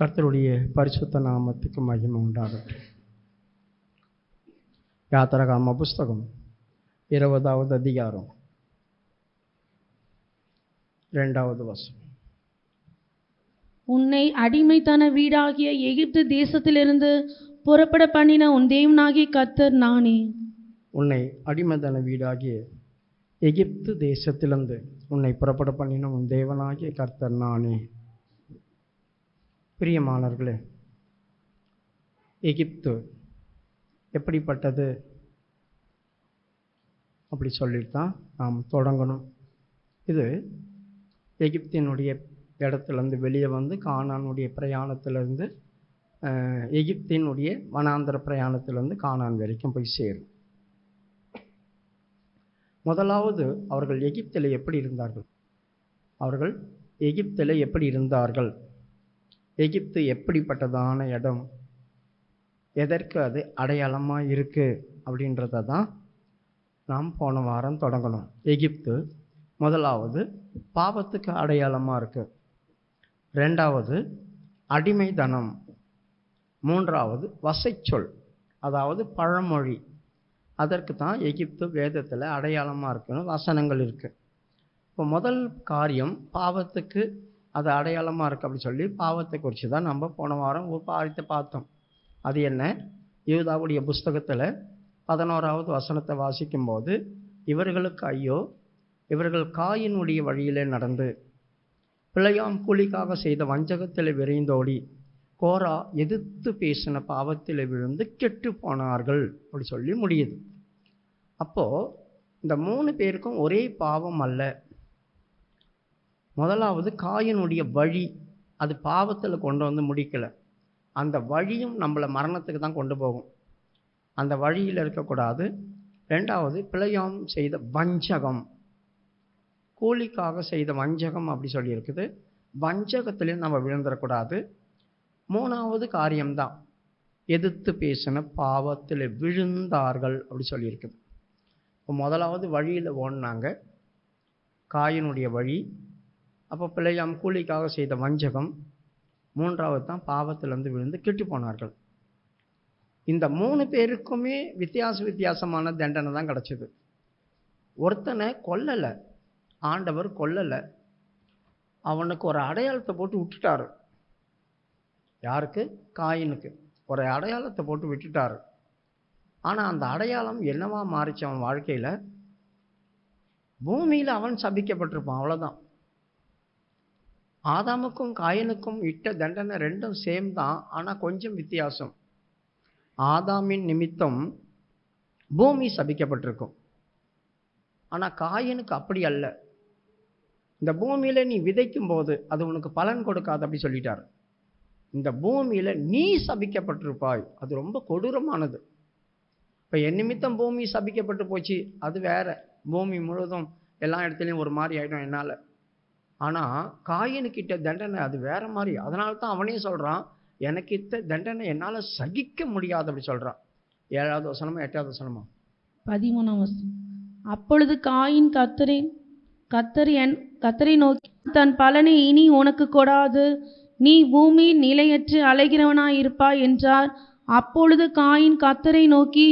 கர்த்தருடைய பரிசுத்த நாமத்துக்கு மகிமை உண்டாகட்டும். யாத்திராகம புஸ்தகம் 20வது அதிகாரம் 2வது வசனம். உன்னை அடிமைத்தன வீடாகிய எகிப்து தேசத்திலிருந்து புறப்பட பண்ணின உன் தேவனாகிய கர்த்தர் நானே. உன்னை அடிமைத்தன வீடாகிய எகிப்து தேசத்திலிருந்து உன்னை புறப்பட பண்ணின உன் தேவனாகிய கர்த்தர் நானே. பிரியமானவர்களே, எகிப்து எப்படிப்பட்டது அப்படி சொல்லித்தான் நாம் தொடங்கணும். இது எகிப்தினுடைய இடத்துலேருந்து வெளியே வந்து கானானுடைய பிரயாணத்திலேருந்து எகிப்தினுடைய வனாந்தர பிரயாணத்திலேருந்து கானான் வரைக்கும் போய் சேரும். முதலாவது அவர்கள் எகிப்தில் எப்படி இருந்தார்கள்? அவர்கள் எகிப்தில் எப்படி இருந்தார்கள்? எகிப்து எப்படிப்பட்டதான இடம், எதற்கு அது அடையாளமாக இருக்குது அப்படின்றத தான் நாம் போன வாரம் தொடங்கணும். எகிப்து முதலாவது பாவத்துக்கு அடையாளமாக இருக்குது, 2வது அடிமைத்தனம், 3வது வசைச்சொல், அதாவது பழமொழி. அதற்கு தான் எகிப்து வேதத்தில் அடையாளமாக இருக்குன்னு வசனங்கள் இருக்குது. இப்போ முதல் காரியம் பாவத்துக்கு அது அடையாளமாக இருக்குது அப்படி சொல்லி பாவத்தை குறித்து தான் நம்ம போன வாரம் ஒரு காரியத்தை பார்த்தோம். அது என்ன? யூதாவுடைய புஸ்தகத்தில் 11வது வசனத்தை வாசிக்கும்போது, இவர்களுக்கு ஐயோ, இவர்கள் காயினுடைய வழியிலே நடந்து பிழையாம் கூலிக்காக செய்த வஞ்சகத்தில் விரைந்தோடி கோரா எதிர்த்து பேசின பாவத்தில் விழுந்து கெட்டு போனார்கள் அப்படி சொல்லி முடியுது. அப்போது இந்த 3 பேருக்கும் ஒரே பாவம் அல்ல. முதலாவது காயினுடைய வழி, அது பாவத்தில் கொண்டு வந்து முடிக்கலை. அந்த வழியும் நம்மளை மரணத்துக்கு தான் கொண்டு போகும். அந்த வழியில் இருக்கக்கூடாது. 2வது பிழையாம் செய்த வஞ்சகம், கூலிக்காக செய்த வஞ்சகம் அப்படி சொல்லியிருக்குது. வஞ்சகத்திலையும் நம்ம விழுந்துடக்கூடாது. 3வது காரியம்தான் எதிர்த்து பேசின பாவத்தில் விழுந்தார்கள் அப்படி சொல்லியிருக்குது. இப்போ முதலாவது வழியில் ஓடினாங்க, காயினுடைய வழி. அப்போ பிழையாம் கூலிக்காக செய்த வஞ்சகம். 3வது தான் பாவத்திலேருந்து விழுந்து கெட்டு போனார்கள். இந்த 3 பேருக்குமே வித்தியாசமான தண்டனை தான் கிடச்சிது. ஒருத்தனை கொல்லலை, ஆண்டவர் கொல்லலை, அவனுக்கு ஒரு அடையாளத்தை போட்டு விட்டுட்டாரு. யாருக்கு? காயினுக்கு ஒரு அடையாளத்தை போட்டு விட்டுட்டாரு. ஆனால் அந்த அடையாளம் என்னவா மாறிச்சு அவன் வாழ்க்கையில்? பூமியில் அவன் சபிக்கப்பட்டிருப்பான், அவ்வளோதான். ஆதாமுக்கும் காயினுக்கும் இட்ட தண்டனை 2ம் சேம் தான், ஆனால் கொஞ்சம் வித்தியாசம். ஆதாமின் நிமித்தம் பூமி சபிக்கப்பட்டிருக்கும், ஆனால் காயினுக்கு அப்படி அல்ல. இந்த பூமியில் நீ விதைக்கும் போது அது உனக்கு பலன் கொடுக்காது அப்படி சொல்லிட்டார். இந்த பூமியில் நீ சபிக்கப்பட்டிருப்பாய், அது ரொம்ப கொடூரமானது. இப்போ என் நிமித்தம் பூமி சபிக்கப்பட்டு போச்சு, அது வேற. பூமி முழுதும் எல்லா இடத்துலையும் ஒரு மாதிரி ஆகிடும் என்னால். ஆனால் காயினுக்கிட்ட தண்டனை அது வேற மாதிரி. அதனால தான் அவனே சொல்கிறான், எனக்கிட்ட தண்டனை என்னால் சகிக்க முடியாது அப்படி சொல்கிறான். 7வது வசனமா 8வது வசனமா? 13ஆம் வசனம். அப்பொழுது காயின் கர்த்தரை நோக்கி, தன் பலனை இனி உனக்கு கொடாது, நீ பூமியில் நிலையற்று அலைகிறவனாய் இருப்பாய் என்றார். அப்பொழுது காயின் கர்த்தரை நோக்கி,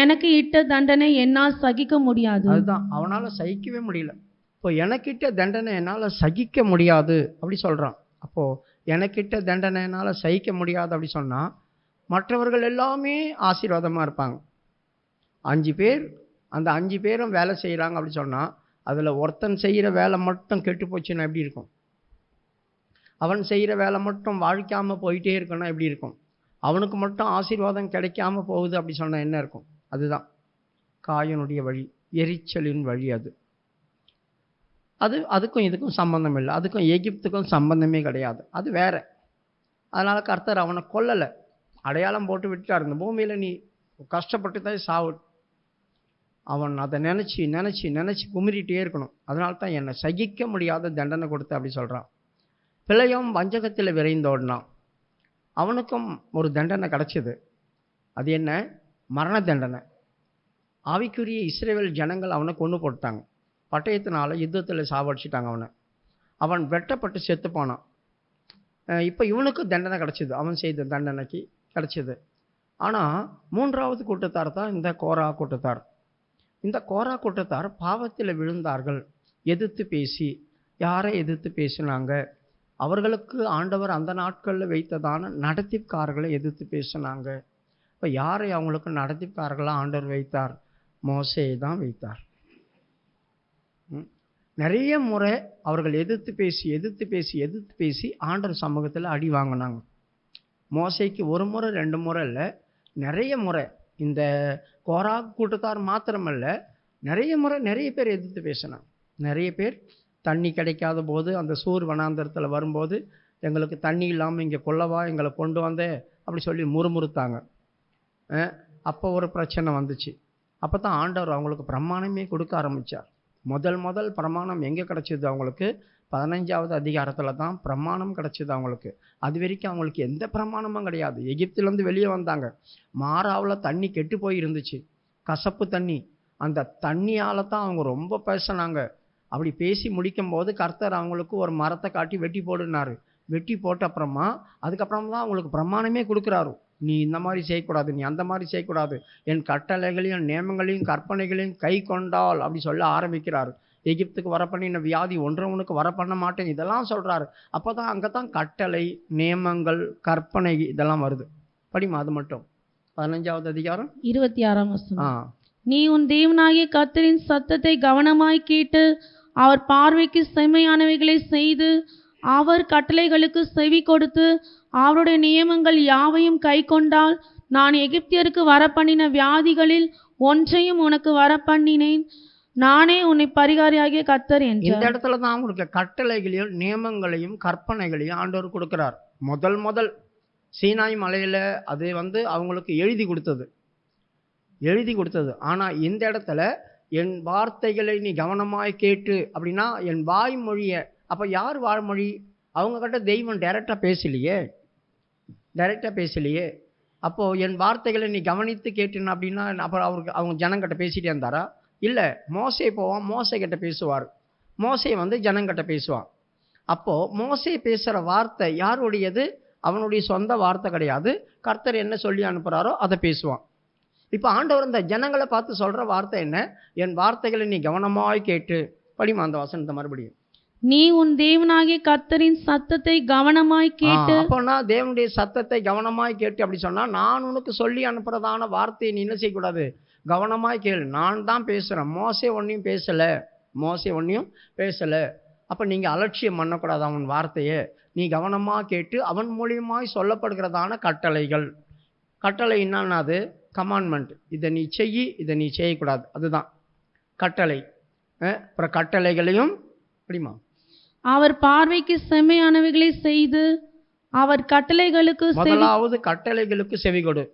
எனக்கு இட்ட தண்டனை என்னால் சகிக்க முடியாது. அதுதான், அவனால் சகிக்கவே முடியல. இப்போ எனக்கிட்ட தண்டனை என்னால் சகிக்க முடியாது அப்படி சொல்கிறான். அப்போது எனக்கிட்ட தண்டனை என்னால் சகிக்க முடியாது அப்படி சொன்னால் மற்றவர்கள் எல்லாமே ஆசீர்வாதமாக இருப்பாங்க. 5 பேர், அந்த 5 பேரும் வேலை செய்கிறாங்க அப்படி சொன்னால் அதில் ஒருத்தன் செய்கிற வேலை மட்டும் கெட்டு போச்சுன்னா எப்படி இருக்கும்? அவன் செய்கிற வேலை மட்டும் வாழ்க்காமல் போயிட்டே இருக்குன்னா எப்படி இருக்கும்? அவனுக்கு மட்டும் ஆசீர்வாதம் கிடைக்காம போகுது அப்படி சொன்னால் என்ன இருக்கும்? அதுதான் காயினுடைய வழி, எரிச்சலின் வழி. அதுக்கும் இதுக்கும் சம்பந்தம் இல்லை, அதுக்கும் எகிப்துக்கும் சம்பந்தமே கிடையாது, அது வேற. அதனால் கர்த்தர் அவனை கொல்லலை, அடையாளம் போட்டு விட்டுட்டார். இந்த பூமியில் நீ கஷ்டப்பட்டு தான் சாவு. அவன் அதை நினச்சி நினச்சி நினச்சி குமிரிட்டே இருக்கணும். அதனால தான் என்னை சகிக்க முடியாத தண்டனை கொடுத்து அப்படி சொல்கிறான். பிழையும் வஞ்சகத்தில் விரைந்தோடினான், அவனுக்கும் ஒரு தண்டனை கிடச்சிது. அது என்ன? மரண தண்டனை. ஆவிக்குரிய இஸ்ரவேல் ஜனங்கள் அவனை கொண்டு போட்டாங்க. பட்டயத்தினால யுத்தத்தில் சாவடிச்சிட்டாங்க அவனை. அவன் வெட்டப்பட்டு செத்து போனான். இப்போ இவனுக்கு தண்டனை கிடச்சிது, அவன் செய்த தண்டனைக்கு கிடச்சிது. ஆனால் 3வது கூட்டத்தார் தான் இந்த கோரா கூட்டத்தார். இந்த கோரா கூட்டத்தார் பாவத்தில் விழுந்தார்கள். எதிர்த்து பேசி, யாரை எதிர்த்து பேசினாங்க? அவர்களுக்கு ஆண்டவர் அந்த நாட்களில் வைத்ததான நடத்திப்காரர்களை எதிர்த்து பேசினாங்க. இப்போ யாரை அவங்களுக்கு நடத்திப்காரர்களாக ஆண்டவர் வைத்தார்? மோசேயை தான் வைத்தார். நிறைய முறை அவர்கள் எதிர்த்து பேசி ஆண்டவர் சமூகத்தில் அடி வாங்கினாங்க. மோசேக்கு ஒரு முறை 2 முறை இல்லை, நிறைய முறை. இந்த கோரா கூட்டத்தார் மாத்திரமல்ல, நிறைய முறை நிறைய பேர் எதிர்த்து பேசினாங்க. நிறைய பேர் தண்ணி கிடைக்காத போது, அந்த சூர் வனாந்தரத்தில் வரும்போது, எங்களுக்கு தண்ணி இல்லாமல் இங்கே கொல்லவா எங்களை கொண்டு வந்தே அப்படி சொல்லி முறுமுறுத்தாங்க. அப்போ ஒரு பிரச்சனை வந்துச்சு. அப்போ தான் ஆண்டவர் அவங்களுக்கு பிரமாணமே கொடுக்க ஆரம்பித்தார். முதல் பிரமாணம் எங்கே கிடச்சிது அவங்களுக்கு? 15வது அதிகாரத்தில் தான் பிரமாணம் கிடச்சிது அவங்களுக்கு. அது வரைக்கும் அவங்களுக்கு எந்த பிரமாணமும் கிடையாது. எகிப்திலேருந்து வெளியே வந்தாங்க. மாறாவில் தண்ணி கெட்டு போய் இருந்துச்சு, கசப்பு தண்ணி. அந்த தண்ணியால் தான் அவங்க ரொம்ப பேசினாங்க. அப்படி பேசி முடிக்கும் போது கர்த்தர் அவங்களுக்கு ஒரு மரத்தை காட்டி வெட்டி போடுனாரு. வெட்டி போட்ட அப்புறமா அதுக்கப்புறமா தான் அவங்களுக்கு பிரமாணமே கொடுக்குறாரு. நீ இந்த மாதிரி செய்யக்கூடாது, நீ அந்த மாதிரி செய்யக்கூடாது, என் கட்டளைகளையும் நியமங்களையும் கற்பனைகளையும் கை கொண்டால் அப்படி சொல்ல ஆரம்பிக்கிறாரு. எகிப்துக்கு வர பண்ணின வியாதி ஒன்றவனுக்கு வர பண்ண மாட்டேன், இதெல்லாம் சொல்கிறாரு. அப்போ தான் அங்கே தான் கட்டளை, நியமங்கள், கற்பனை இதெல்லாம் வருது. படிமா அது மட்டும். 15வது அதிகாரம் 26ஆம் வசனம். நீ உன் தேவனாகிய கர்த்தரின் சத்தத்தை கவனமாய் கேட்டு அவர் பார்வைக்கு செம்மையானவைகளை செய்து அவர் கட்டளைகளுக்கு செவி கொடுத்து அவருடைய நியமங்கள் யாவையும் கை கொண்டால் நான் எகிப்தியருக்கு வரப்பண்ணின வியாதிகளில் ஒன்றையும் உனக்கு வரப்பண்ணினேன், நானே உன்னை பரிகாரியாகிய கர்த்தர் என்றார். இந்த இடத்துல தான் அவங்களுக்கு கட்டளைகளையும் நியமங்களையும் கற்பனைகளையும் ஆண்டவர் கொடுக்கிறார். முதல் சீனாய் மலையில் அது அவங்களுக்கு எழுதி கொடுத்தது. ஆனால் இந்த இடத்துல என் வார்த்தைகளை நீ கவனமாய் கேட்டு அப்படின்னா என் வாய்மொழியை. அப்போ யார் வாய்மொழி? அவங்க கிட்ட தெய்வம் டைரெக்டாக பேசலையே. அப்போது என் வார்த்தைகளை நீ கவனித்து கேட்டுன்னு அப்படின்னா அப்புறம் அவங்க ஜனங்கிட்ட பேசிகிட்டே இருந்தாரா? இல்லை, மோசே போவான், மோசே கிட்ட பேசுவார். மோசே ஜனங்கிட்ட பேசுவான். அப்போது மோசே பேசுகிற வார்த்தை யாருடையது? அவனுடைய சொந்த வார்த்தை கிடையாது. கர்த்தர் என்ன சொல்லி அனுப்புகிறாரோ அதை பேசுவான். இப்போ ஆண்டவர் இந்த ஜனங்களை பார்த்து சொல்கிற வார்த்தை என்ன? என் வார்த்தைகளை நீ கவனமாய் கேட்டு. படிமா அந்த வசனத்தை மறுபடியும். நீ உன் தேவனாகிய கர்த்தரின் சத்தத்தை கவனமாய் கேட்டு. அப்போனா தேவனுடைய சத்தத்தை கவனமாய் கேட்டு அப்படி சொன்னால் நான் உனக்கு சொல்லி அனுப்புறதான வார்த்தையை நீ என்ன செய்யக்கூடாது? கவனமாய் கேளு. நான் தான் பேசுகிறேன், மோசே ஒன்றையும் பேசலை. அப்போ நீங்கள் அலட்சியம் பண்ணக்கூடாது அவன் வார்த்தையை. நீ கவனமாக கேட்டு அவன் மூலியமாய் சொல்லப்படுகிறதான கட்டளை என்னன்னாது? கமாண்ட்மெண்ட். இதை நீ செய், இதை நீ செய்யக்கூடாது, அதுதான் கட்டளை. அப்புறம் கட்டளைகளையும் அப்படிமா அவர் பார்வைக்கு செம்மையானவைகளை செய்து அவர் கட்டளைகளுக்கு முதலாவது கட்டளைகளுக்கு செவி கொடு,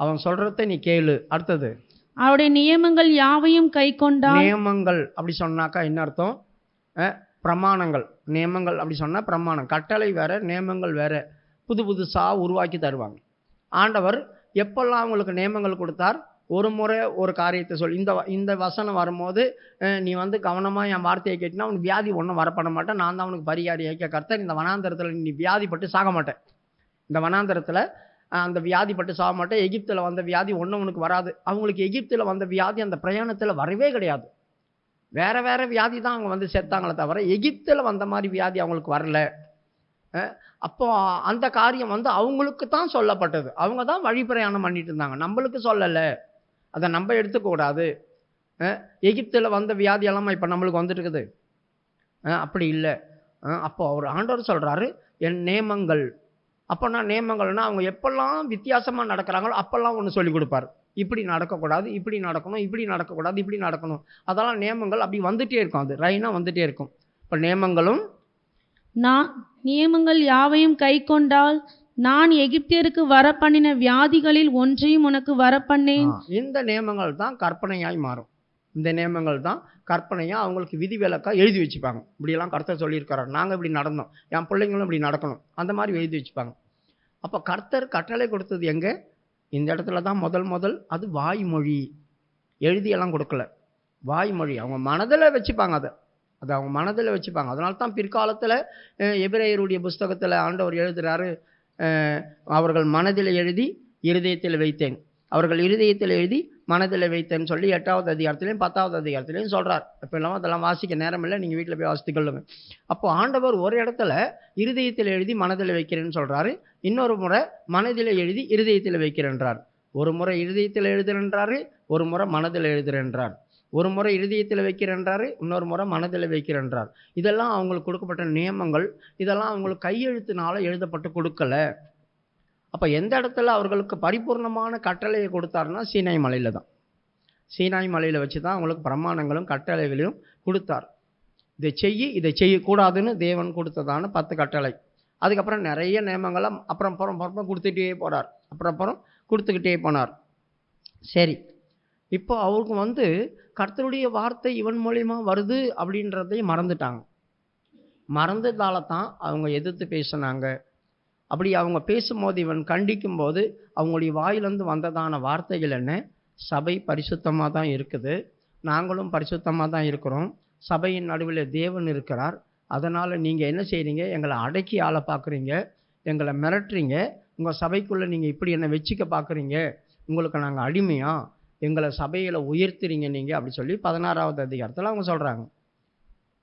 அவன் சொல்றதை நீ கேளு. அடுத்தது அவருடைய நியமங்கள் யாவையும் கை கொண்டால். நியமங்கள் அப்படி சொன்னாக்கா என்ன அர்த்தம்? பிரமாணங்கள். நியமங்கள் அப்படி சொன்னா பிரமாணம். கட்டளை வேற, நியமங்கள் வேற. புதுசாக உருவாக்கி தருவாங்க. ஆண்டவர் எப்பெல்லாம் அவங்களுக்கு நியமங்கள் கொடுத்தார்? ஒரு முறை ஒரு காரியத்தை சொல்லி இந்த வசனம் வரும்போது நீ கவனமாக என் வார்த்தையை கேட்டினா அவனுக்கு வியாதி ஒன்றும் வரப்பட மாட்டேன், நான் தான் அவனுக்கு பரிகாரியாக கர்த்தர். இந்த வனாந்தரத்தில் நீ வியாதிப்பட்டு சாக மாட்டேன், இந்த வனாந்தரத்தில் அந்த வியாதிப்பட்டு சாக மாட்டேன். எகிப்தில் வந்த வியாதி ஒன்றும் உனக்கு வராது. அவங்களுக்கு எகிப்தில் வந்த வியாதி அந்த பிரயாணத்தில் வரவே கிடையாது. வேற வியாதி தான் அவங்க செத்தாங்களே தவிர எகிப்தில் வந்த மாதிரி வியாதி அவங்களுக்கு வரல. அப்போ அந்த காரியம் அவங்களுக்கு தான் சொல்லப்பட்டது. அவங்க தான் வழி பிரயாணம் பண்ணிட்டு இருந்தாங்க, நம்மளுக்கு சொல்லலை. அதை நம்ம எடுத்துக்கூடாது. எகிப்தில் வந்த வியாதியெல்லாம் இப்போ நம்மளுக்கு வந்துட்டுருக்குது, அப்படி இல்லை. அப்போ அவர் ஆண்டவர் சொல்கிறாரு என் நியமங்கள். அப்போனா நியமங்கள்னா அவங்க எப்பெல்லாம் வித்தியாசமாக நடக்கிறாங்களோ அப்போல்லாம் ஒன்று சொல்லி கொடுப்பார். இப்படி நடக்கக்கூடாது, இப்படி நடக்கணும், இப்படி நடக்கக்கூடாது, இப்படி நடக்கணும். அதெல்லாம் நியமங்கள் அப்படி வந்துகிட்டே இருக்கும், அது ரைனாக வந்துகிட்டே இருக்கும். இப்போ நியமங்கள் யாவையும் கை கொண்டால் நான் எகிப்தியருக்கு வரப்பண்ணின வியாதிகளில் ஒன்றையும் உனக்கு வரப்பண்ணேன். இந்த நியமங்கள் தான் கற்பனையாய் மாறும். இந்த நியமங்கள் தான் கற்பனையாக அவங்களுக்கு விதிவிலக்காக எழுதி வச்சுப்பாங்க. இப்படியெல்லாம் கர்த்தர் சொல்லியிருக்காரு, நாங்கள் இப்படி நடந்தோம், என் பிள்ளைங்களும் இப்படி நடக்கணும், அந்த மாதிரி எழுதி வச்சுப்பாங்க. அப்போ கர்த்தர் கட்டளை கொடுத்தது எங்கே? இந்த இடத்துல தான் முதல் அது வாய்மொழி. எழுதியெல்லாம் கொடுக்கல, வாய்மொழி. அவங்க மனதில் வச்சுப்பாங்க, அதை அதை அவங்க மனதில் வச்சுப்பாங்க. அதனால தான் பிற்காலத்தில் எபிரேயருடைய புஸ்தகத்தில் ஆண்டவர் எழுதுகிறாரு, அவர்கள் மனதில் எழுதி இருதயத்தில் வைத்தேன், அவர்கள் இருதயத்தில் எழுதி மனதில் வைத்தேன்னு சொல்லி 8வது அதிகாரத்திலையும் 10வது அதிகாரத்திலையும் சொல்கிறார். இப்போ இல்லாமல் அதெல்லாம் வாசிக்க நேரம் இல்லை, நீங்கள் வீட்டில் போய் வாசித்து கொள்ளுங்க. அப்போ ஆண்டவர் ஒரு இடத்துல இருதயத்தில் எழுதி மனதில் வைக்கிறேன்னு சொல்கிறாரு, இன்னொரு முறை மனதில் எழுதி இருதயத்தில் வைக்கிறேன்றார். ஒரு முறை இருதயத்தில் எழுதுறன்றாரு, ஒரு முறை மனதில் எழுதுறன்றார். ஒரு முறை இருதயத்தில் வைக்கிறன்றாரு, இன்னொரு முறை மனதில் வைக்கிறன்றார். இதெல்லாம் அவங்களுக்கு கொடுக்கப்பட்ட நியமங்கள், இதெல்லாம் அவங்களுக்கு கையெழுத்தினால எழுதப்பட்டு கொடுக்கல. அப்போ எந்த இடத்துல அவர்களுக்கு பரிபூர்ணமான கட்டளையை கொடுத்தாருன்னா சீனாய் மலையில் தான். சீனாய் மலையில் வச்சு தான் அவங்களுக்கு பிரமாணங்களும் கட்டளைகளையும் கொடுத்தார். இதை இதை செய்யக்கூடாதுன்னு தேவன் கொடுத்ததான 10 கட்டளை. அதுக்கப்புறம் நிறைய நியமங்களை அப்புறம் கொடுத்துக்கிட்டே போனார். அப்புறம் கொடுத்துக்கிட்டே போனார். சரி, இப்போ அவருக்கு கர்த்தருடைய வார்த்தை இவன் மூலியமா வருது அப்படின்றதையும் மறந்துட்டாங்க. மறந்ததால தான் அவங்க எதிர்த்து பேசினாங்க. அப்படி அவங்க பேசும்போது, இவன் கண்டிக்கும் போது அவங்களுடைய வாயிலிருந்து வந்ததான வார்த்தைகள் என்ன? சபை பரிசுத்தமாக தான் இருக்குது, நாங்களும் பரிசுத்தமாக தான் இருக்கிறோம், சபையின் நடுவில் தேவன் இருக்கிறார், அதனால் நீங்கள் என்ன செய்கிறீங்க? எங்களை அடக்கி ஆள பார்க்குறீங்க, எங்களை மிரட்டுறீங்க, உங்கள் சபைக்குள்ளே நீங்கள் இப்படி என்ன வச்சுக்க பார்க்குறீங்க, உங்களுக்கு நாங்கள் அடிமையா, எங்களை சபையில் உயர்த்துறீங்க நீங்கள் அப்படி சொல்லி 16வது அதிகாரத்தில் அவங்க சொல்கிறாங்க.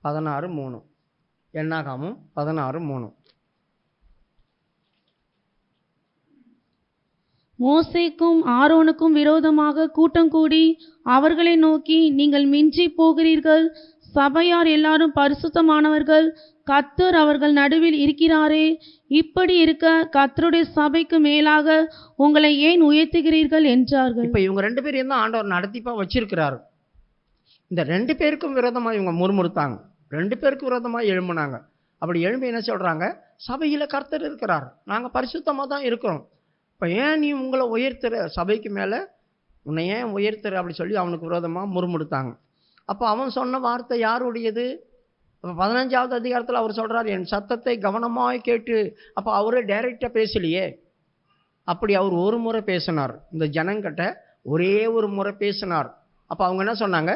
16:3 என்னாகாமும் 16:3. மோசேக்கும் ஆரோனுக்கும் விரோதமாக கூட்டம் கூடி அவர்களை நோக்கி, நீங்கள் மிஞ்சி போகிறீர்கள், சபையார் எல்லாரும் பரிசுத்தமானவர்கள், கர்த்தர் அவர்கள் நடுவில் இருக்கிறாரே, இப்படி இருக்க கர்த்தருடைய சபைக்கு மேலாக உங்களை ஏன் உயர்த்துகிறீர்கள் என்றார்கள். இப்போ இவங்க 2 பேரையும் தான் ஆண்டவர் நடத்திப்பா வச்சிருக்கிறாரு. இந்த 2 பேருக்கும் விரோதமாக இவங்க முறுமுறுத்தாங்க, 2 பேருக்கு விரோதமாக எழும்புனாங்க. அப்படி எழும்பி என்ன சொல்கிறாங்க? சபையில் கர்த்தர் இருக்கிறார், நாங்கள் பரிசுத்தமாக தான் இருக்கிறோம், இப்போ ஏன் நீ உங்களை உயர்த்துற, சபைக்கு மேலே உன்னை ஏன் உயர்த்துற அப்படி சொல்லி அவனுக்கு விரோதமாக முறுமுறுத்தாங்க. அப்போ அவன் சொன்ன வார்த்தை யாருடையது? அப்போ 15வது அதிகாரத்தில் அவர் சொல்கிறார், என் சத்தத்தை கவனமாக கேட்டு. அப்போ அவரே டைரெக்டாக பேசலையே, அப்படி அவர் ஒரு முறை பேசினார், இந்த ஜனங்கிட்ட ஒரே ஒரு முறை பேசினார். அப்போ அவங்க என்ன சொன்னாங்க?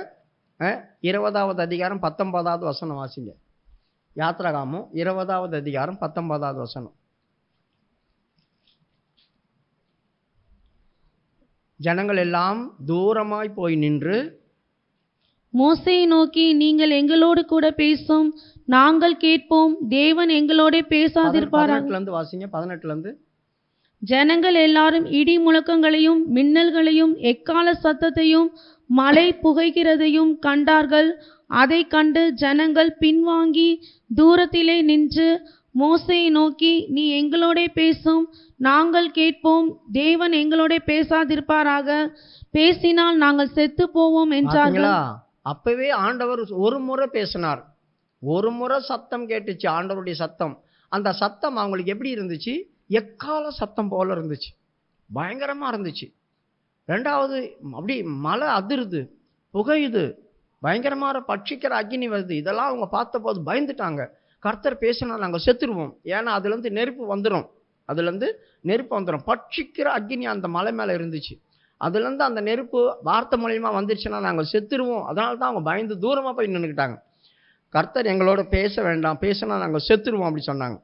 20வது அதிகாரம் 19வது வசனம் வாசிங்க. யாத்ராகமம் 20வது அதிகாரம் 19வது வசனம். ஜனங்கள் எல்லாம் தூரமாய் போய் நின்று மோசேயை நோக்கி, நீங்கள் எங்களோடு கூட பேசும், நாங்கள் கேட்போம், தேவன் எங்களோட பேசாதிருப்பார். 18 வாசிங்க. 18 ஜனங்கள் எல்லாரும் இடி முழக்கங்களையும் மின்னல்களையும் எக்கால சத்தத்தையும் மழை புகைக்கிறதையும் கண்டார்கள். அதை கண்டு ஜனங்கள் பின்வாங்கி தூரத்திலே நின்று மோசேயை நோக்கி, நீ எங்களோட பேசும், நாங்கள் கேட்போம், தேவன் எங்களோட பேசாதிருப்பாராக, பேசினால் நாங்கள் செத்து போவோம் என்றார்கள். அப்பவே ஆண்டவர் ஒரு முறை பேசினார், ஒரு முறை சத்தம் கேட்டுச்சு, ஆண்டவருடைய சத்தம். அந்த சத்தம் அவங்களுக்கு எப்படி இருந்துச்சு? எக்கால சத்தம் போல இருந்துச்சு, பயங்கரமா இருந்துச்சு. 2வது அப்படி மழை அதிருது, புகையுது, பயங்கரமான பட்சிக்கிற அக்னி வருது. இதெல்லாம் அவங்க பார்த்த போது பயந்துட்டாங்க. கர்த்தர் பேசினா நாங்கள் செத்துருவோம், ஏன்னா அதுலேருந்து நெருப்பு வந்துடும், பட்சிக்கிற அக்னி அந்த மலை மேலே இருந்துச்சு. அதுலேருந்து அந்த நெருப்பு வார்த்தை மூலியமாக வந்துருச்சுன்னா நாங்கள் செத்துருவோம். அதனால தான் அவங்க பயந்து தூரமாக போய் நின்றுக்கிட்டாங்க. கர்த்தர் எங்களோட பேச வேண்டாம், பேசினா நாங்கள் செத்துருவோம் அப்படி சொன்னாங்க.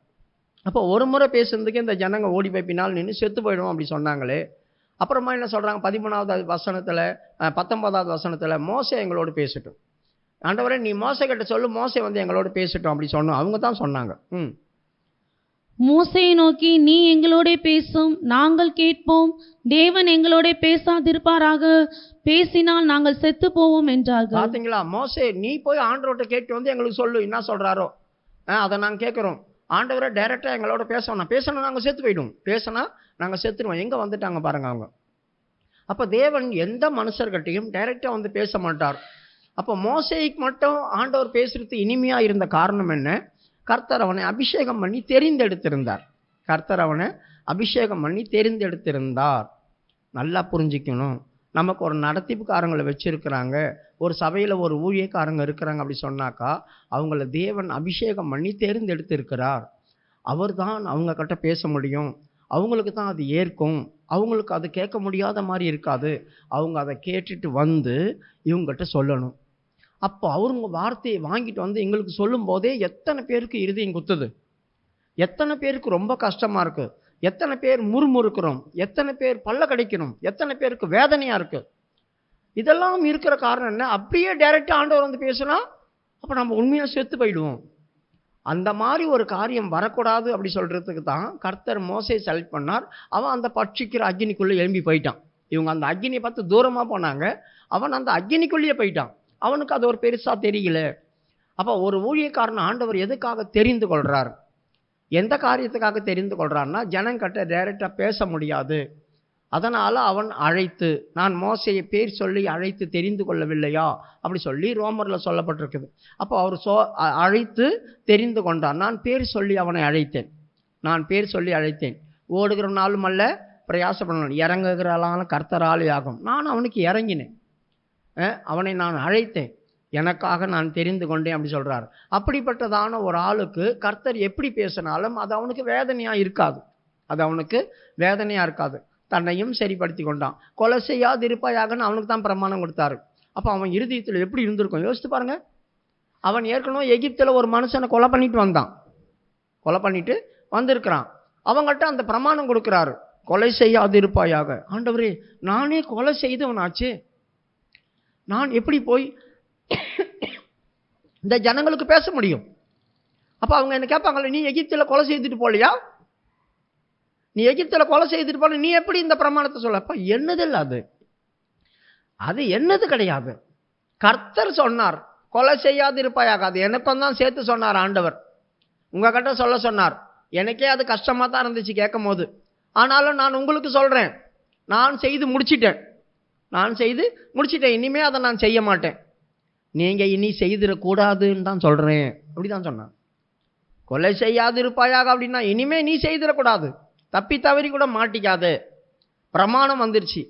அப்போ ஒரு முறை பேசுறதுக்கு இந்த ஜனங்க ஓடி போய் பின்னால் நின்று செத்து போயிடுவோம் அப்படி சொன்னாங்களே. அப்புறமா என்ன சொல்கிறாங்க? 13வது வசனத்தில் 19வது வசனத்தில் மோசே எங்களோடு பேசட்டும், ஆண்டவரே நீ மோசே கிட்ட சொல்லு, மோசே எங்களோட பேசட்டும் அப்படி சொன்னோம். அவங்க தான் சொன்னாங்க. மோசேயை நோக்கி, நீ எங்களோட பேசும், நாங்கள் கேட்போம், தேவன் எங்களோட பேசாதிருப்பாராக, பேசினால் நாங்கள் செத்து போவோம் என்றார்கள். பார்த்தீங்களா? மோசே நீ போய் ஆண்டவர்கிட்ட கேட்டு எங்களுக்கு சொல்லு, என்ன சொல்கிறாரோ அதை நாங்கள் கேட்குறோம். ஆண்டவரை டைரெக்டாக எங்களோட பேசணும், நாங்கள் செத்து போயிடுவோம், பேசினா நாங்கள் செத்துருவோம். எங்கே வந்துட்டாங்க பாருங்க அவங்க. அப்போ தேவன் எந்த மனுஷர்கிட்டையும் டைரெக்டாக பேச மாட்டார். அப்போ மோசேக்கு மட்டும் ஆண்டவர் பேசுறது இனிமையாக இருந்த காரணம் என்ன? கர்த்தர் அவனை அபிஷேகம் பண்ணி தெரிந்தெடுத்திருந்தார். நல்லா புரிஞ்சிக்கணும். நமக்கு ஒரு நடத்திப்புக்காரங்களை வச்சிருக்கிறாங்க, ஒரு சபையில் ஒரு ஊழியக்காரங்க இருக்கிறாங்க அப்படி சொன்னாக்கா அவங்கள தேவன் அபிஷேகம் பண்ணி தெரிந்தெடுத்திருக்கிறார். அவர் தான் அவங்க கிட்ட பேச முடியும், அவங்களுக்கு தான் அது ஏற்கும், அவங்களுக்கு அது கேட்க முடியாத மாதிரி இருக்காது. அவங்க அதை கேட்டுட்டு இவங்ககிட்ட சொல்லணும். அப்போ அவருங்க வார்த்தையை வாங்கிட்டு வந்து எங்களுக்கு சொல்லும் போதே எத்தனை பேருக்கு இருதயம் குத்துது, எத்தனை பேருக்கு ரொம்ப கஷ்டமா இருக்கு, எத்தனை பேர் முறுமுறுக்கிறோம், எத்தனை பேர் பல்ல கடிக்கணும், எத்தனை பேருக்கு வேதனையா இருக்கு. இதெல்லாம் இருக்கிற காரணம் என்ன? அப்படியே டைரக்டா ஆண்டவர் வந்து பேசுனா அப்ப நம்ம உண்மையா செத்து போயிடுவோம். அந்த மாதிரி ஒரு காரியம் வரக்கூடாது அப்படி சொல்றதுக்கு தான் கர்த்தர் மோசேயை செலக்ட் பண்ணார். அவன் அந்த பட்சிக்கிற அக்கினிக்குள்ள எழும்பி போயிட்டான். இவங்க அந்த அக்கினியை பார்த்து தூரமா போனாங்க, அவன் அந்த அக்கினிக்குள்ளேயே போயிட்டான். அவனுக்கு அது ஒரு பெருசா தெரியல. அப்ப ஒரு ஊழியக்காரன் ஆண்டவர் எதுக்காக தெரிந்து கொள்றார், எந்த காரியத்துக்காக தெரிந்து கொள்றார்னா, ஜனங்கிட்ட டைரக்டா பேச முடியாது, அதனால அவன் அழைத்து, நான் மோசேயை பேர் சொல்லி அழைத்து தெரிந்து கொள்ளவில்லையா அப்படி சொல்லி ரோமர்ல சொல்லப்பட்டிருக்குது. அப்போ அவர் அழைத்து தெரிந்து கொண்டான். நான் பேர் சொல்லி அவனை அழைத்தேன், நான் பேர் சொல்லி அழைத்தேன். ஓடுகிற நாளும் அல்ல, பிரயாசப்படணும், இறங்குகிறாளான கர்த்தராலே ஆகும். நான் அவனுக்கு இறங்கினேன், அவனை நான் அழைத்தேன், எனக்காக நான் தெரிந்து கொண்டேன் அப்படி சொல்றாரு. அப்படிப்பட்டதான ஒரு ஆளுக்கு கர்த்தர் எப்படி பேசினாலும் அது அவனுக்கு வேதனையா இருக்காது, அது அவனுக்கு வேதனையா இருக்காது. தன்னையும் சரிப்படுத்தி கொண்டான். கொலை செய்யாதிருப்பாயாகன்னு அவனுக்கு தான் பிரமாணம் கொடுத்தாரு. அப்போ அவன் இருதயத்தில் எப்படி இருந்திருக்கும் யோசித்து பாருங்க. அவன் ஏற்கனவே எகிப்தில் ஒரு மனுஷனை கொலை பண்ணிட்டு வந்தான், கொலை பண்ணிட்டு வந்திருக்கிறான். அவங்கள்ட்ட அந்த பிரமாணம் கொடுக்குறாரு, கொலை செய்யாதிருப்பாயாக. ஆண்டவரே, நானே கொலை செய்தவனாச்சு, நான் எப்படி போய் இந்த ஜனங்களுக்கு பேச முடியும்? அப்போ அவங்க என்ன கேட்பாங்கல்ல, நீ எகிப்தில் கொலை செய்துட்டு போலியா, நீ எகிப்தில் கொலை செய்துட்டு போல, நீ எப்படி இந்த பிரமாணத்தை சொல்ல? அப்ப என்னது இல்லை, அது என்னது கிடையாது. கர்த்தர் சொன்னார் கொலை செய்யாதிருப்பாயாக. அது எனக்கும் தான் சேர்த்து சொன்னார் ஆண்டவர், உங்ககிட்ட சொல்ல சொன்னார். எனக்கே அது கஷ்டமா தான் இருந்துச்சு கேட்கும் போது. ஆனாலும் நான் உங்களுக்கு சொல்றேன், நான் செய்து முடிச்சிட்டேன், இனிமே அதை நான் செய்ய மாட்டேன், நீங்க இனி செய்திடக்கூடாதுன்னு தான் சொல்றேன் அப்படிதான் சொன்னார். கொலை செய்யாதிருப்பாயாக அப்படின்னா இனிமே நீ செய்திடக்கூடாது, தப்பி தவறி கூட மாட்டிக்காது. பிரமாணம் வந்துருச்சு.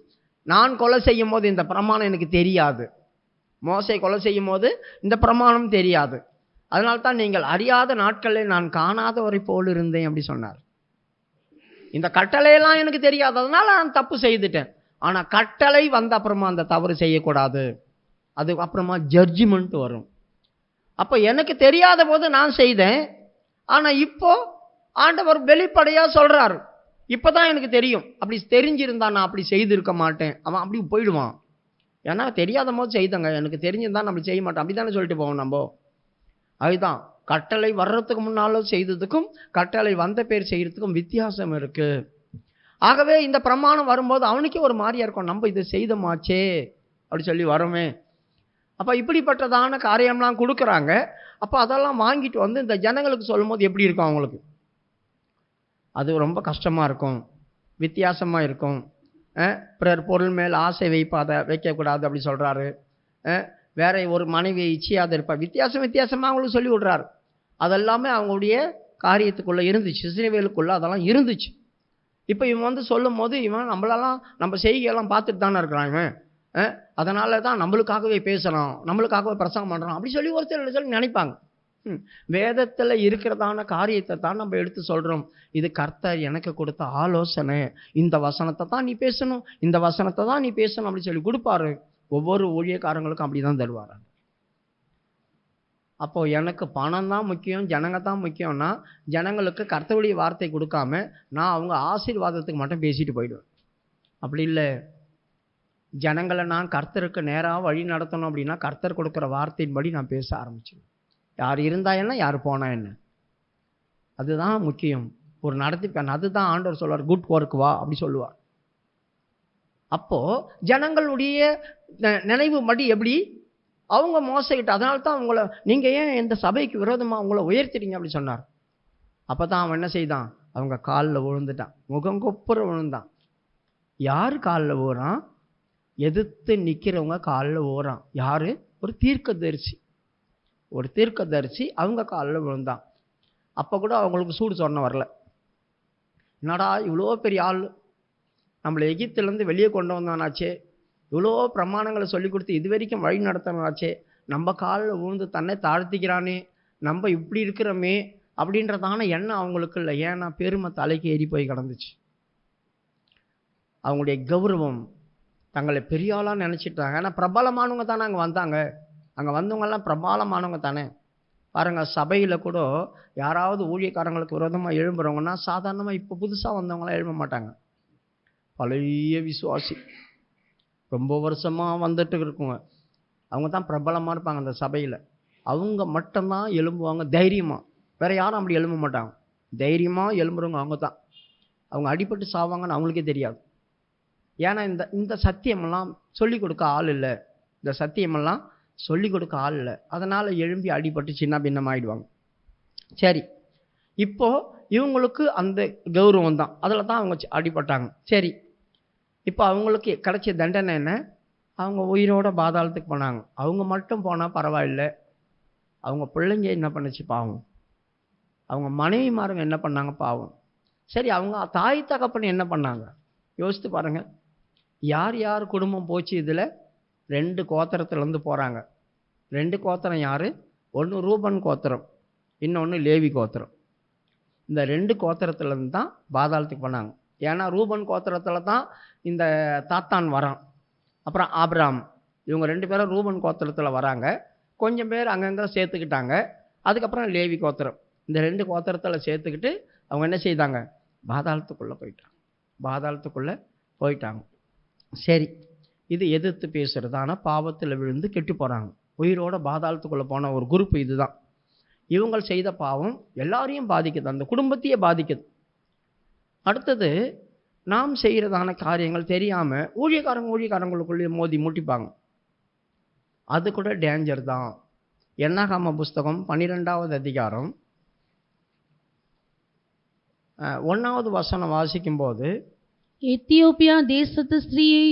நான் கொலை செய்யும் போது இந்த பிரமாணம் எனக்கு தெரியாது, மோசே கொலை செய்யும் போது இந்த பிரமாணம் தெரியாது, அதனால்தான் நீங்கள் அறியாத நாட்களில் நான் காணாதவரை போல் இருந்தேன் அப்படி சொன்னார். இந்த கட்டளையெல்லாம் எனக்கு தெரியாது, அதனால நான் தப்பு செய்துட்டேன். ஆனா கட்டளை வந்த அப்புறமா அந்த தவறு செய்யக்கூடாது, அதுக்கு அப்புறமா ஜட்ஜ்மெண்ட் வரும். அப்ப எனக்கு தெரியாத போது நான் செய்தேன், ஆனா இப்போ ஆண்டவர் வெளிப்படையா சொல்றாரு, இப்பதான் எனக்கு தெரியும், அப்படி தெரிஞ்சிருந்தா நான் அப்படி செய்திருக்க மாட்டேன். அவன் அப்படி போயிடுவான். ஏன்னா தெரியாத போது செய்தங்க, எனக்கு தெரிஞ்சிருந்தா நம்ம செய்ய மாட்டோம் அப்படித்தானே சொல்லிட்டு போவோம் நம்ம. அதுதான் கட்டளை வர்றதுக்கு முன்னாலும் செய்ததுக்கும் கட்டளை வந்த பேர் செய்யறதுக்கும் வித்தியாசம் இருக்கு. ஆகவே இந்த பிரமாணம் வரும்போது அவனுக்கே ஒரு மாதிரியா இருக்கும், நம்ம இதை செய்தமாச்சே அப்படி சொல்லி வருமே. அப்ப இப்படிப்பட்டதான காரியம்லாம் கொடுக்குறாங்க. அப்ப அதெல்லாம் வாங்கிட்டு வந்து இந்த ஜனங்களுக்கு சொல்லும் போது எப்படி இருக்கும் அவங்களுக்கு? அது ரொம்ப கஷ்டமா இருக்கும், வித்தியாசமா இருக்கும். பிறர் பொருள் மேல் ஆசை வைக்கக்கூடாது அப்படி சொல்றாரு. வேற ஒரு மனைவியை இச்சையாத இருப்பா, வித்தியாசமா அவங்களுக்கு சொல்லி விடுறாரு. அதெல்லாமே அவங்களுடைய காரியத்துக்குள்ள இருந்துச்சு, இஸ்ரவேலுக்குள்ள அதெல்லாம் இருந்துச்சு. இப்போ இவன் வந்து சொல்லும் போது இவன் நம்மளெல்லாம் நம்ம செய்கையெல்லாம் பார்த்துட்டு தானே இருக்கிறான் இவன், அதனால தான் நம்மளுக்காகவே பேசுகிறான், நம்மளுக்காகவே பிரசங்கம் பண்ணுறான் அப்படி சொல்லி ஒருத்தர் சொல்லி நினைப்பாங்க. வேதத்தில் இருக்கிறதான காரியத்தை தான் நம்ம எடுத்து சொல்கிறோம். இது கர்த்தர் எனக்கு கொடுத்த ஆலோசனை, இந்த வசனத்தை தான் நீ பேசணும், இந்த வசனத்தை தான் நீ பேசணும் அப்படி சொல்லி கொடுப்பாரு. ஒவ்வொரு ஊழியக்காரங்களுக்கும் அப்படி தான் தருவார். அப்போது எனக்கு பணம் தான் முக்கியம், ஜனங்க தான் முக்கியம்னா ஜனங்களுக்கு கர்த்தருடைய வார்த்தை கொடுக்காம நான் அவங்க ஆசீர்வாதத்துக்கு மட்டும் பேசிட்டு போயிடுவேன். அப்படி இல்லை, ஜனங்களை நான் கர்த்தருக்கு நேராக வழி நடத்தணும் அப்படின்னா கர்த்தர் கொடுக்குற வார்த்தையின்படி நான் பேச ஆரம்பிச்சிடுவேன். யார் இருந்தா என்ன, யார் போனா என்ன, அதுதான் முக்கியம். ஒரு நடத்திப்பான், அதுதான் ஆண்டவர் சொல்வார், குட் ஒர்க் வா அப்படி சொல்லுவார். அப்போ ஜனங்களுடைய நினைவு படி எப்படி அவங்க மோசையிட்டு, அதனால தான் அவங்கள நீங்கள் ஏன் இந்த சபைக்கு விரோதமாக அவங்கள உயர்த்திட்டீங்க அப்படி சொன்னார். அப்போ தான் அவன் என்ன செய்தான், அவங்க காலில் விழுந்துட்டான், முகங்கொப்புற விழுந்தான். யார் காலில் ஓறான்? எதிர்த்து நிற்கிறவங்க காலில் ஓறான். யாரு? ஒரு தீர்க்கதரிசி அவங்க காலில் விழுந்தான். அப்போ கூட அவங்களுக்கு சூடு சொன்ன வரல. என்னடா இவ்வளோ பெரிய ஆள், நம்மளை எகிப்திலேருந்து வெளியே கொண்டு வந்தானாச்சே, இவ்வளோ பிரமாணங்களை சொல்லி கொடுத்து இது வரைக்கும் வழி நடத்தினாச்சே, நம்ம காலில் விழுந்து தன்னை தாழ்த்திக்கிறானே, நம்ம இப்படி இருக்கிறோமே அப்படின்றதான எண்ணம் அவங்களுக்கு இல்லை. ஏன்னா பெருமை தலைக்கு ஏறி போய் கிடந்துச்சு. அவங்களுடைய கௌரவம், தங்களை பெரிய ஆளாக நினச்சிட்டாங்க. ஏன்னா பிரபலமானவங்க தானே அங்கே வந்தாங்க, அங்கே வந்தவங்கெல்லாம் பிரபலமானவங்க தானே. பாருங்கள், சபையில் கூட யாராவது ஊழியக்காரங்களுக்கு விரோதமாக எழும்புறவங்கன்னா சாதாரணமாக இப்போ புதுசாக வந்தவங்களாம் எழும்ப மாட்டாங்க. பழைய விசுவாசி, ரொம்ப வருஷமாக வந்துட்டு இருக்குங்க, அவங்க தான் பிரபலமாக இருப்பாங்க அந்த சபையில். அவங்க மட்டும்தான் எழும்புவாங்க தைரியமாக. வேறு யாரும் அப்படி எழும்ப மாட்டாங்க. தைரியமாக எழும்புறவங்க அவங்க தான். அவங்க அடிபட்டு சாவாங்கன்னு அவங்களுக்கே தெரியாது. ஏன்னா இந்த சத்தியமெல்லாம் சொல்லிக் கொடுக்க ஆள் இல்லை. இந்த சத்தியமெல்லாம் சொல்லிக் கொடுக்க ஆள் இல்லை. அதனால் எழும்பி அடிபட்டு சின்ன பின்னமாகிடுவாங்க. சரி, இப்போது இவங்களுக்கு அந்த கௌரவம் தான், அதில் தான் அவங்க அடிபட்டாங்க. சரி, இப்போ அவங்களுக்கு கிடைச்ச தண்டனை என்ன? அவங்க உயிரோட பாதாளத்துக்கு போனாங்க. அவங்க மட்டும் போனால் பரவாயில்லை, அவங்க பிள்ளைங்க என்ன பண்ணுச்சு பாவம், அவங்க மனைவிமாருங்க என்ன பண்ணாங்க பாவம். சரி, அவங்க தாய் தகப்பன் என்ன பண்ணாங்க? யோசித்து பாருங்கள். யார் யார் குடும்பம் போச்சு இதில்? 2 கோத்திரத்துலேருந்து போகிறாங்க. 2 கோத்திரம் யார்? ஒன்று ரூபன் கோத்திரம், இன்னொன்று லேவி கோத்திரம். இந்த 2 கோத்திரத்துலேருந்து தான் பாதாளத்துக்கு போனாங்க. ஏன்னா ரூபன் கோத்திரத்தில் தான் இந்த தாத்தான் வரான், அப்புறம் ஆபிராம், இவங்க 2 பேரும் ரூபன் கோத்திரத்தில் வராங்க. கொஞ்சம் பேர் அங்கங்கே சேர்த்துக்கிட்டாங்க. அதுக்கப்புறம் லேவி கோத்திரம், இந்த 2 கோத்திரத்தில் சேர்த்துக்கிட்டு அவங்க என்ன செய்தாங்க? பாதாளத்துக்குள்ளே போயிட்டாங்க. சரி, இது எதிர்த்து பேசுகிறது. ஆனால் பாவத்தில் விழுந்து கெட்டு போகிறாங்க. உயிரோட பாதாளத்துக்குள்ளே போன ஒரு குரூப் இதுதான். இவங்க செய்த பாவம் எல்லாரையும் பாதிக்குது, அந்த குடும்பத்தையே பாதிக்குது. அடுத்தது, நாம் செய்கிறதான காரியங்கள் தெரியாமல் ஊழியக்காரங்களுக்குள்ளேயே மோதி முட்டிப்பாங்க. அது கூட டேஞ்சர் தான். என்னாகாம புஸ்தகம் 12வது அதிகாரம் 1வது வசனம் வாசிக்கும்போது, எத்தியோப்பியா தேசத்து ஸ்திரீயை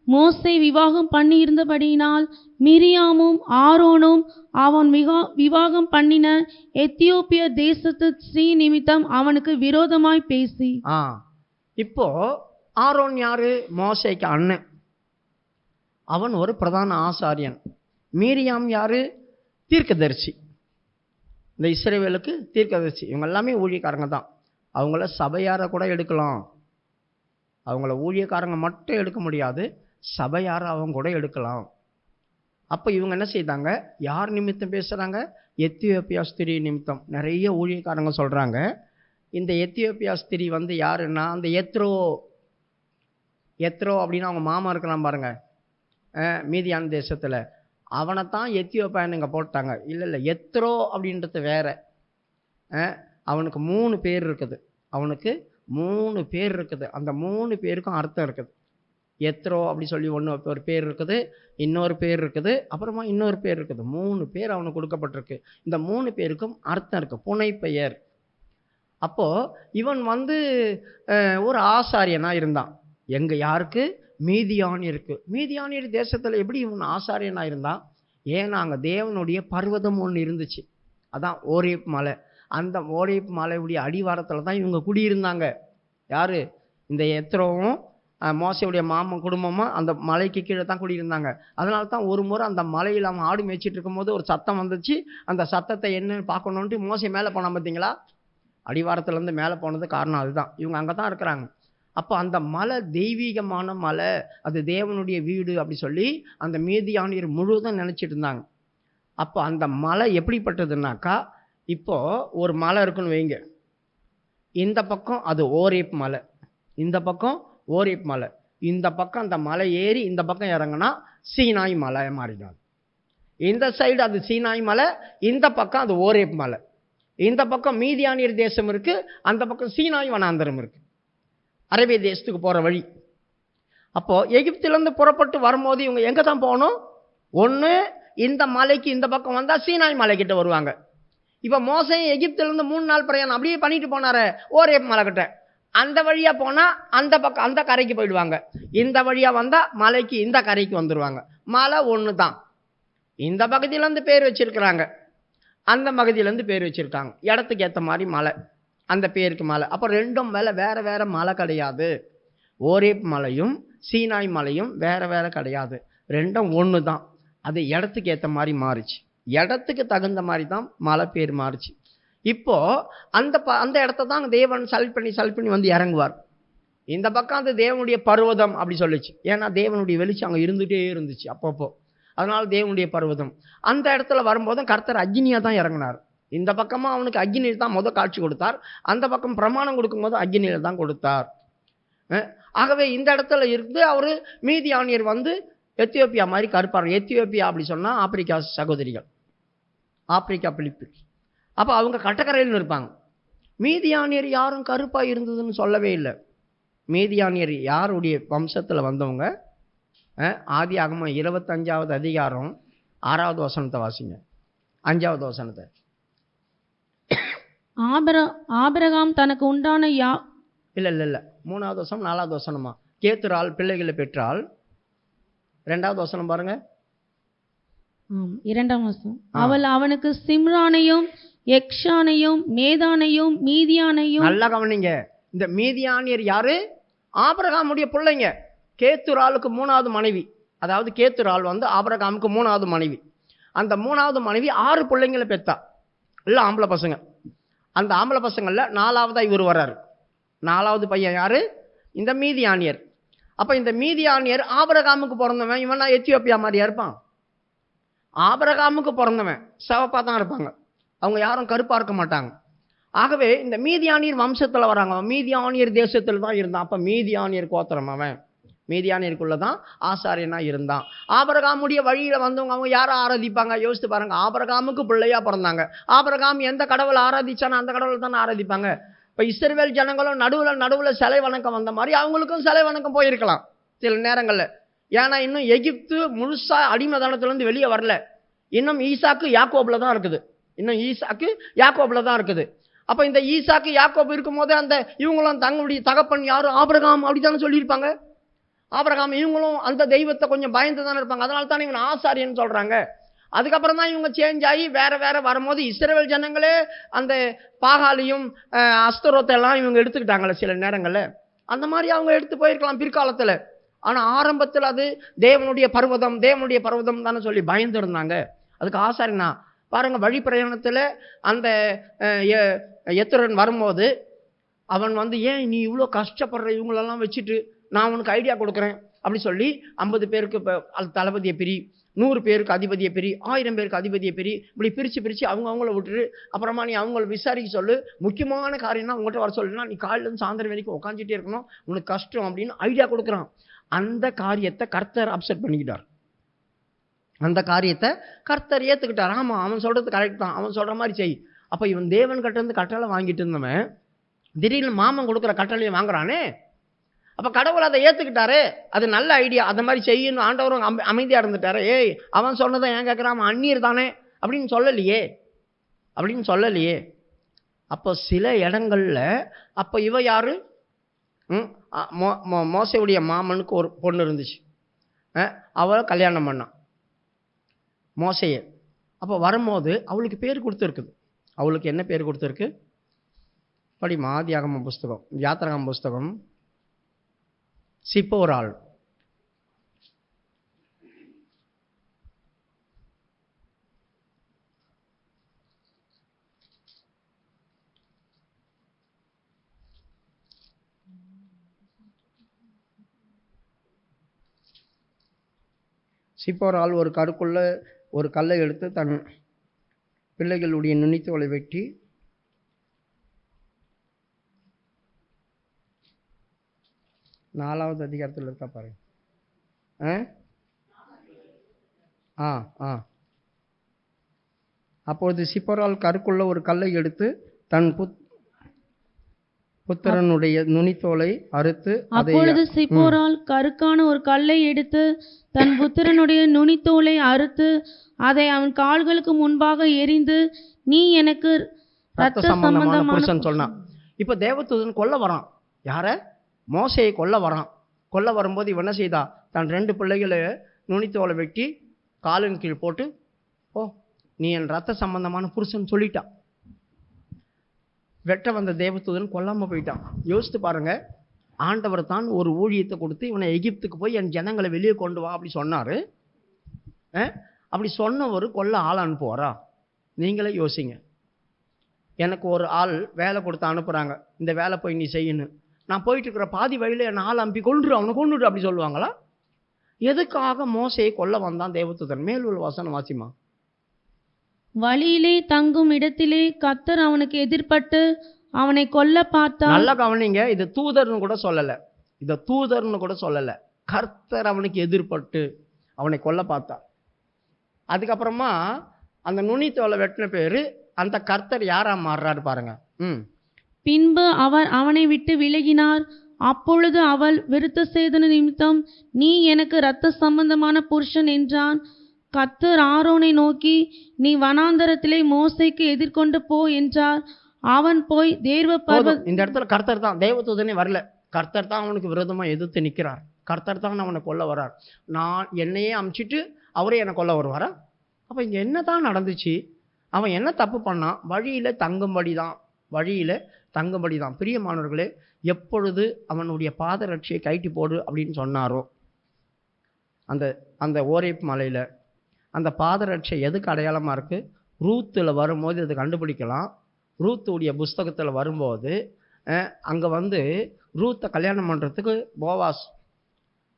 மோசே விவாகம் பண்ணியிருந்தபடியினால் மிரியாமும் ஆரோனும் அவன் விவாகம் பண்ணின எத்தியோப்பிய தேசத்து ஸ்ரீ நிமித்தம் அவனுக்கு விரோதமாய் பேசி. இப்போ ஆரோன் யாரு? மோசேக்கு அண்ணன். அவன் ஒரு பிரதான ஆசாரியன். மீரியாம் யாரு? தீர்க்கதரிசி, இந்த இஸ்ரவேலுக்கு தீர்க்கதரிசி. இவங்க எல்லாமே ஊழியக்காரங்க தான். அவங்கள சபையாரை கூட எடுக்கலாம். அவங்கள ஊழியக்காரங்க மட்டும் எடுக்க முடியாது, சபையாரை அவங்க கூட எடுக்கலாம். அப்போ இவங்க என்ன செய்தாங்க? யார் நிமித்தம் பேசுகிறாங்க? எத்தியோப்பியா ஸ்திரீ நிமித்தம். நிறைய ஊழியக்காரங்க சொல்கிறாங்க, இந்த எத்தியோப்பியா ஸ்திரீ யாருன்னா அந்த எத்ரோ அப்படின்னு அவங்க மாமா இருக்கலாம் பாருங்க, மீதியான தேசத்தில், அவனை தான் எத்தியோப்பியான்னு இங்கே போட்டாங்க. இல்லை, எத்ரோ அப்படின்றது வேற. அவனுக்கு 3 பேர் இருக்குது. அந்த 3 பேருக்கும் அர்த்தம் இருக்குது. எத்ரோ அப்படி சொல்லி ஒரு பேர் இருக்குது, இன்னொரு பேர் இருக்குது, அப்புறமா இன்னொரு பேர் இருக்குது. 3 பேர் அவனுக்கு கொடுக்கப்பட்டிருக்கு. இந்த 3 பேருக்கும் அர்த்தம் இருக்குது, புனை பெயர். அப்போது இவன் ஒரு ஆசாரியனாக இருந்தான். யாருக்கு? மீதியானியர் தேசத்தில். எப்படி இவன் ஆசாரியனாக இருந்தான்? ஏன்னா அங்கே தேவனுடைய பர்வதம் ஒன்று இருந்துச்சு, அதான் ஓரேப் மலை. அந்த ஓரேப் மலையுடைய அடிவாரத்தில் தான் இவங்க குடியிருந்தாங்க. யார்? இந்த எத்ரோவும் மோசையுடைய மாமன் குடும்பமாக அந்த மலைக்கு கீழே தான் குடியிருந்தாங்க. அதனால தான் ஒரு முறை அந்த மலையில் அவன் ஆடு மேய்ச்சிட்டு இருக்கும்போது ஒரு சத்தம் வந்துச்சு. அந்த சத்தத்தை என்னன்னு பார்க்கணுன்ட்டு மோசை மேலே போனான். பார்த்தீங்களா? அடிவாரத்துலேருந்து மேலே போனது காரணம் அதுதான். இவங்க அங்கே தான் இருக்கிறாங்க. அப்போ அந்த மலை தெய்வீகமான மலை, அது தேவனுடைய வீடு அப்படி சொல்லி அந்த மீதியானியர் முழுவதும் நினச்சிட்டு இருந்தாங்க. அப்போ அந்த மலை எப்படிப்பட்டதுன்னாக்கா, இப்போது ஒரு மலை இருக்குன்னு வைங்க, இந்த பக்கம் அது ஓரேப் மலை, இந்த பக்கம் ஓரேப் மலை, இந்த பக்கம் அந்த மலை ஏறி இந்த பக்கம் இறங்கினா சீனாய் மலை மாறினாங்க. இந்த சைடு அது சீனாய் மலை, இந்த பக்கம் அது ஓரேப் மலை. இந்த பக்கம் மீதியானியர் தேசம் இருக்குது, அந்த பக்கம் சீனாய் வனாந்தரம் இருக்குது, அரேபிய தேசத்துக்கு போகிற வழி. அப்போது எகிப்திலேருந்து புறப்பட்டு வரும்போது இவங்க எங்கே தான் போகணும்? ஒன்று இந்த மலைக்கு இந்த பக்கம் வந்தால் சீனாய் மலைக்கிட்ட வருவாங்க. இப்போ மோசே எகிப்திலேருந்து 3 நாள் பிரயாணம் அப்படியே பண்ணிட்டு போனார் ஓரேப் மலைக்கிட்ட. அந்த வழியாக போனால் அந்த பக்கம் அந்த கரைக்கு போயிடுவாங்க. இந்த வழியாக வந்தால் மலைக்கு இந்த கரைக்கு வந்துடுவாங்க. மலை ஒன்று தான். இந்த பகுதியிலேருந்து பேர் வச்சுருக்கிறாங்க, அந்த பகுதியிலேருந்து பேர் வச்சுருக்காங்க. இடத்துக்கு ஏற்ற மாதிரி மலை, அந்த பேருக்கு மலை. அப்போ 2ம் வேறு வேறு மலை கிடையாது. ஓரேப் மலையும் சீனாய் மலையும் வேறு கிடையாது, 2ம் ஒன்று தான். அது இடத்துக்கு ஏற்ற மாதிரி மாறிச்சு, இடத்துக்கு தகுந்த மாதிரி தான் மலை பேர் மாறிச்சு. இப்போது அந்த இடத்த தான் தேவன் செலக்ட் பண்ணி இறங்குவார். இந்த பக்கம் அது தேவனுடைய பர்வதம் அப்படி சொல்லிச்சு. ஏன்னா தேவனுடைய வெளிச்சம் அங்கே இருந்துகிட்டே இருந்துச்சு அப்பப்போ. அதனால தேவனுடைய பர்வதம். அந்த இடத்துல வரும்போதும் கர்த்தர் அக்னியாக தான் இறங்கினார். இந்த பக்கமாக அவனுக்கு அக்னியில் தான் காட்சி கொடுத்தார், அந்த பக்கம் பிரமாணம் கொடுக்கும்போது அக்னியில் தான் கொடுத்தார். ஆகவே இந்த இடத்துல இருந்து அவர் மீதியானியர் வந்து எத்தியோப்பியா மாதிரி கருப்பார். எத்தியோப்பியா அப்படி சொன்னால் ஆப்பிரிக்கா சகோதரிகள், ஆப்பிரிக்கா பிலிப்பு. அப்போ அவங்க கட்டக்கரையில் இருப்பாங்க. மீதியானியர் யாரும் கருப்பாக இருந்ததுன்னு சொல்லவே இல்லை. மீதியானியர் யாருடைய வம்சத்தில் வந்தவங்க? ஆதியாகமம் 25வது அதிகாரம் 6வது வசனத்தை வாசிங்க. 5வது வசனத்தை. ஆபிரகாம் தனக்கு உண்டான இல்லை 3வது வசனம் 4வது வசனமா? கேத்துரால் பிள்ளைகளை பெற்றால். 2வது வசனம் பாருங்க. 2ஆம் வசனம். அவள் அவனுக்கு சிம்ரானையும் எக்ஷானையும் மேதானையும் மீதியானையும். நல்லா கவனிங்க, இந்த மீதியானியர் யாரு? ஆபிரகாமுடைய பிள்ளைங்க. கேத்துராலுக்கு 3வது மனைவி. அதாவது கேத்துரால் வந்து ஆபிரகாமுக்கு 3வது மனைவி. அந்த 3வது மனைவி 6 பிள்ளைங்களை பெற்றா, இல்லை ஆம்பளை பசங்க. அந்த ஆம்பளை பசங்கள்ல 4வதா இவர் வர்றாரு. 4வது பையன் யாரு? இந்த மீதியானியர். அப்ப இந்த மீதியானியர் ஆபிரகாமுக்கு பிறந்தவன். இவனா எத்தியோப்பியா மாதிரியா இருப்பான்? ஆபிரகாமுக்கு பிறந்தவன் சிவப்பா தான் இருப்பாங்க, அவங்க யாரும் கருப்பா இருக்க மாட்டாங்க. ஆகவே இந்த மீதியானியர் வம்சத்துல வராங்க. மீதியானியர் தேசத்துல தான் இருந்தான். அப்ப மீதியானியர் கோத்திரம் அவன். மீதியானியருக்குள்ளதான் ஆசாரியனா இருந்தான். ஆபிரகாமுடைய வழியில வந்தவங்க அவங்க யாரை ஆராதிப்பாங்க? யோசித்து பாருங்க. ஆபிரகாமுக்கு பிள்ளையா பிறந்தாங்க. ஆபிரகாம் எந்த கடவுளை ஆராதிச்சானோ அந்த கடவுளை தானே ஆராதிப்பாங்க. இப்போ இஸ்ரவேல் ஜனங்களும் நடுவில் சிலை வணக்கம் வந்த மாதிரி அவங்களுக்கும் சிலை வணக்கம் போயிருக்கலாம் சில நேரங்களில். ஏன்னா இன்னும் எகிப்து முழுசா அடிமைதானத்துலேருந்து வெளியே வரல. இன்னும் ஈசாக்கு யாக்கோபில் தான் இருக்குது. அப்போ இந்த ஈசாக்கு யாக்கோபு இருக்கும் போதே அந்த இவங்களும் தங்களுடைய தகப்பன் யாரும் ஆபிரகாம் அப்படித்தானே சொல்லியிருப்பாங்க. ஆபிரகாம் இவங்களும் அந்த தெய்வத்தை கொஞ்சம் பயந்து தானே இருப்பாங்க. அதனால தானே இவன் ஆசாரியன்னு சொல்கிறாங்க. அதுக்கப்புறம் தான் இவங்க சேஞ்ச் ஆகி வேற வரும்போது இஸ்ரவேல் ஜனங்களே அந்த பாகாலியும் அஸ்தரோத்தை எல்லாம் இவங்க எடுத்துக்கிட்டாங்களே சில நேரங்களில். அந்த மாதிரி அவங்க எடுத்து போயிருக்கலாம் பிற்காலத்தில். ஆனால் ஆரம்பத்தில் அது தேவனுடைய பர்வதம் தானே சொல்லி பயந்து இருந்தாங்க. அதுக்கு ஆசாரியனா பாருங்க. வழி பிரயாணத்தில் அந்த எத்திரன் வரும்போது அவன் வந்து, ஏன் நீ இவ்வளோ கஷ்டப்படுற இவங்களெல்லாம் வச்சுட்டு நான் உனக்கு ஐடியா கொடுக்குறேன் அப்படி சொல்லி 50 பேருக்கு தளபதியை பிரி, 100 பேருக்கு அதிபதியை பிரி, 1000 பேருக்கு அதிபதியை பிரி, இப்படி பிரித்து அவங்கள விட்டுரு. அப்புறமா நீ அவங்கள விசாரிக்க சொல்லு. முக்கியமான காரியம்னா உங்கள்கிட்ட வர சொல்லுன்னா நீ காலையிலேருந்து சாயந்தரம் வரைக்கும் உட்காந்துட்டே இருக்கணும், உனக்கு கஷ்டம் அப்படின்னு ஐடியா கொடுக்குறான். அந்த காரியத்தை கர்த்தர் அப்செட் பண்ணிக்கிட்டார். அந்த காரியத்தை கர்த்தர் ஏற்றுக்கிட்டார். ஆமாம், அவன் சொல்கிறது கரெக்ட் தான், அவன் சொல்கிற மாதிரி செய். அப்போ இவன் தேவன் கிட்ட இருந்து கட்டளை வாங்கிட்டு இருந்தவன் திடீர்னு மாமன் கொடுக்குற கட்டளையை வாங்குறானே. அப்போ கடவுள் அதை ஏற்றுக்கிட்டாரு. அது நல்ல ஐடியா, அந்த மாதிரி செய்யணும். ஆண்டவரும் அமைதியாக இருந்துட்டாரு. ஏய் அவன் சொன்னதை ஏன் கேட்குறான், அவன் அந்நியர் தானே அப்படின்னு சொல்லலையே. அப்போ சில இடங்களில் அப்போ இவ யாரு? மோசையுடைய மாமனுக்கு ஒரு பொண்ணு இருந்துச்சு, அவளை கல்யாணம் பண்ணான் மோசையை. அப்போ வரும்போது அவளுக்கு பேர் கொடுத்துருக்குது. அவளுக்கு என்ன பேர் கொடுத்துருக்கு? படிமா ஆதியாகம புஸ்தகம், யாத்திராகம புஸ்தகம். சிப்போராள். சிப்போராள் ஒரு கருக்குள்ள ஒரு கல்லை எடுத்து தன் பிள்ளைகளுடைய நுனித்தோலை வெட்டி நாலாவது அதிகாரத்தில் இருக்கா பாருங்க. அப்பொழுது சிப்போரால் கருக்குள்ள ஒரு கல்லை எடுத்து தன் புத்திரனுடைய நுனித்தோலை அறுத்து. அப்பொழுது சிப்போரால் கருக்கான ஒரு கல்லை எடுத்து தன் புத்திரனுடைய நுனித்தோலை அறுத்து அதை அவன் கால்களுக்கு முன்பாக எரிந்து, நீ எனக்கு ரத்த சம்பந்தமான புருஷன் சொன்னான். இப்ப தேவதூதன் கொல்ல வரான். யார? மோசையை கொல்ல வரான். கொல்ல வரும்போது இவன் என்ன செய்தா? தன் 2 பிள்ளைகளை நுனித்தோலை வெட்டி காலின் கீழ் போட்டு, ஓ நீ என் ரத்த சம்பந்தமான புருஷன் சொல்லிட்டான். வெட்ட வந்த தேவதூதன் கொல்லாம போயிட்டான். யோசித்து பாருங்க. ஆண்டவர் தான் ஒரு ஊழியத்தை கொடுத்து இவனை எகிப்துக்கு போய் என் ஜனங்களை வெளியே கொண்டு வா அப்படி சொன்னாரு. அப்படி சொன்னவர் கொல்ல ஆள் அனுப்புவாரா? நீங்களே யோசிங்க. எனக்கு ஒரு ஆள் வேலை கொடுத்து அனுப்புறாங்க, இந்த வேலை போய் நீ செய்யணும். நான் போயிட்டு இருக்கிற பாதி வழியில என் ஆள் அனுப்பி கொண்டுரு, அவனை கொண்டுரு அப்படி சொல்லுவாங்களா? எதுக்காக மோசையை கொல்ல வந்தான் தேவதூதன்? மேல் உள்ள வசனம் வாசிமா. வழியிலே தங்கும் இடத்திலே கர்த்தர் அவனுக்கு எதிர்ப்பட்டு அவனை கொல்ல பார்த்தார். நல்லா கவனிங்க, இது தூதர்னு கூட சொல்லல, இத தூதர்னு கூட சொல்லல. கர்த்தர் அவனுக்கு எதிர்ப்பட்டு அவனை கொல்ல பார்த்தார். அதுக்கப்புறமா அந்த நுனித்தோலை வெட்டின பேரு அந்த கர்த்தர் யாரா மாறுறாரு பாருங்க. பின்பு அவர் அவனை விட்டு விலகினார். அப்பொழுது அவள் விருத்த சேதன நிமித்தம் நீ எனக்கு இரத்த சம்பந்தமான புருஷன் என்றான். கர்த்தர் ஆரோனை நோக்கி, நீ வனாந்தரத்திலே மோசேக்கு எதிர்கொண்டு போ என்றார். அவன் போய் தேவ பர்வத. இந்த இடத்துல கர்த்தர் தான், தேவதூதனே வரல. கர்த்தர் தான் அவனுக்கு விரோதமா எதிர்த்து நிற்கிறார். கர்த்தர் தான் அவனை கொல்ல வர்றார். நான் என்னையே அமிச்சிட்டு அவரே என்னை கொல்ல வருவாரா? அப்போ இங்கே என்ன தான் நடந்துச்சு? அவன் என்ன தப்பு பண்ணான்? வழியில் தங்கும்படி தான், வழியில் தங்கும்படி தான். பிரியமானவர்களே, எப்பொழுது அவனுடைய பாதரட்சியை கைட்டி போடு அப்படின்னு சொன்னாரோ அந்த அந்த ஓரேப் மலையில் அந்த பாதரட்சை எதுக்கு அடையாளமாக இருக்குது? ரூத்தில் வரும்போது இது கண்டுபிடிக்கலாம். ரூத்துடைய புஸ்தகத்தில் வரும்போது அங்கே ரூத்தை கல்யாணம் பண்ணுறதுக்கு போவாஸ்,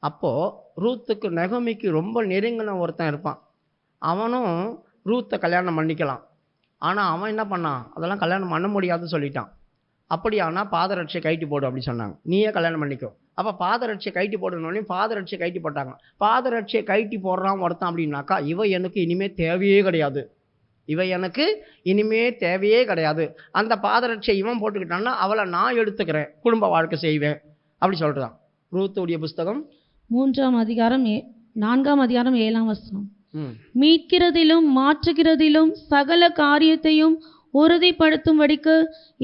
அப்போது ரூத்துக்கு நெகோமிக்கு ரொம்ப நெருங்கின ஒருத்தன் இருப்பான். அவனும் ரூத்தை கல்யாணம் பண்ணிக்கலாம். ஆனால் அவன் என்ன பண்ணான்? அதெல்லாம் கல்யாணம் பண்ண முடியாதுன்னு சொல்லிட்டான். அப்படியானா பாதரட்சியை கைட்டி போடு அப்படி சொன்னாங்க. நீயே கல்யாணம் பண்ணிக்கோ. அப்போ பாதரட்சியை கைட்டி போடணுன்னே பாதரட்சியை கைட்டி போட்டாங்க. பாதரட்சியை கைட்டி போடுறான் ஒருத்தன் அப்படின்னாக்கா, இவ எனக்கு இனிமேல் தேவையே கிடையாது, இவ எனக்கு இனிமே தேவையே கிடையாது. அந்த பாதரட்சியை இவன் போட்டுக்கிட்டான்னா அவளை நான் எடுத்துக்கிறேன், குடும்ப வாழ்க்கை செய்வேன் அப்படி சொல்கிறான். ரூத்துடைய புஸ்தகம் 3 அதிகாரம் 4 7 வசனம். மீட்கிறதிலும் மாற்றுகிறதிலும் சகல காரியத்தையும் உறுதிப்படுத்தும்படிக்கு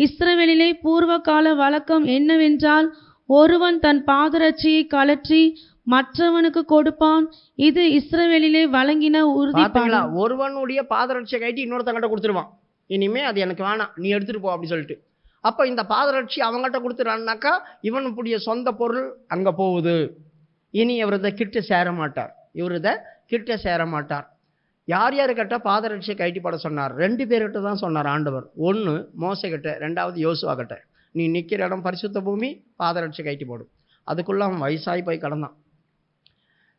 இஸ்ரவேலிலே பூர்வகால வழக்கம் என்னவென்றால், ஒருவன் தன் பாதரட்சியை கழற்றி மற்றவனுக்கு கொடுப்பான். இது இஸ்ரவேலிலே வழங்கின உறுதிப்பாடு. ஒருவனுடைய பாதரட்சியை கைட்டி இன்னொருத்தங்கிட்ட கொடுத்துருவான். இனிமே அது எனக்கு வேணாம், நீ எடுத்துட்டு போ அப்படி சொல்லிட்டு. அப்போ இந்த பாதரட்சி அவங்ககிட்ட கொடுத்துறான்னாக்கா இவனுடைய சொந்த பொருள் அங்கே போகுது. இனி இவர் இதை கிட்ட சேர மாட்டார், இவர் இதை கிட்ட சேர மாட்டார். யார் யாருக்கிட்ட பாதரட்சியை கைட்டி போட சொன்னார்? 2 பேர்கிட்ட தான் சொன்னார் ஆண்டவர். ஒன்று மோசே கிட்ட, 2வது யோசுவா கிட்ட. நீ நிற்கிற இடம் பரிசுத்த பூமி, பாதரட்சி கைட்டி போடும். அதுக்குள்ளே அவன் வயசாகி போய் கிடந்தான்.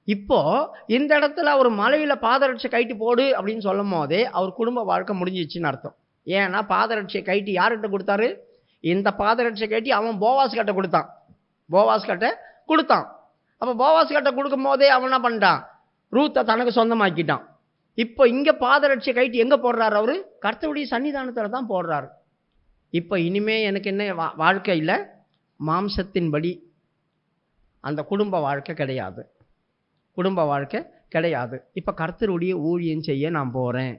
இப்போ இந்த இடத்துல அவர் மலையில் பாதரட்சி கைட்டி போடு அப்படின்னு சொல்லும் போதே அவர் குடும்ப வாழ்க்கை முடிஞ்சிச்சுன்னு அர்த்தம். ஏன்னா பாதரட்சியை கைட்டி யார்கிட்ட கொடுத்தாரு? இந்த பாதரட்சியை கைட்டி அவன் போவாஸ் கிட்ட கொடுத்தான், போவாஸ் கிட்ட கொடுத்தான். அப்போ போவாஸ் கிட்ட கொடுக்கும் போதே அவன் என்ன பண்ணிட்டான்? ரூத்தை தனக்கு சொந்தமாக்கிட்டான். இப்போ இங்கே பாதரட்சியை கைட்டி எங்கே போடுறாரு? அவரு கர்த்தருடைய சன்னிதானத்தில் தான் போடுறாரு. இப்போ இனிமே எனக்கு என்ன வாழ்க்கை இல்லை, மாம்சத்தின்படி அந்த குடும்ப வாழ்க்கை கிடையாது, குடும்ப வாழ்க்கை கிடையாது. இப்போ கர்த்தருடைய ஊழியம் செய்ய நான் போகிறேன்.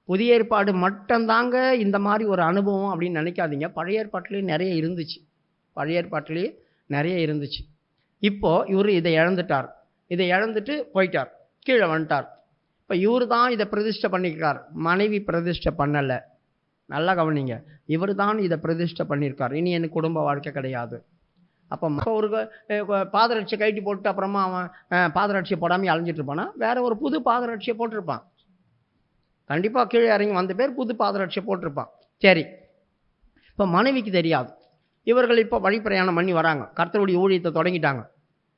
புதிய ஏற்பாடு மட்டும்தாங்க இந்த மாதிரி ஒரு அனுபவம் அப்படின்னு நினைக்காதீங்க. பழைய ஏற்பாட்டிலேயே நிறைய இருந்துச்சு, பழைய ஏற்பாட்டிலேயே நிறைய இருந்துச்சு. இப்போது இவர் இதை இழந்துட்டார், இதை இழந்துட்டு போயிட்டார், கீழே வந்துட்டார். இப்போ இவர் தான் இதை பிரதிஷ்டை பண்ணியிருக்கார், மனைவி பிரதிஷ்டை பண்ணலை. நல்லா கவனிங்க, இவர் தான் இதை பிரதிஷ்டை பண்ணியிருக்கார். இனி எனக்கு குடும்ப வாழ்க்கை கிடையாது. அப்போ ஒரு பாதரட்சியை கைட்டி போட்டு அப்புறமா அவன் பாதரட்சியை போடாமல் அலைஞ்சிட்டு இருப்பானா, வேற ஒரு புது பாதரட்சியை போட்டிருப்பான். கண்டிப்பாக கீழே இறங்கி வந்த பேர் புது பாதரட்சியை போட்டிருப்பான். சரி, இப்போ மனைவிக்கு தெரியாது. இவர்கள் இப்போ வழி பிரயாணம் பண்ணி வராங்க, கர்த்தருடைய ஊழியத்தை தொடங்கிட்டாங்க.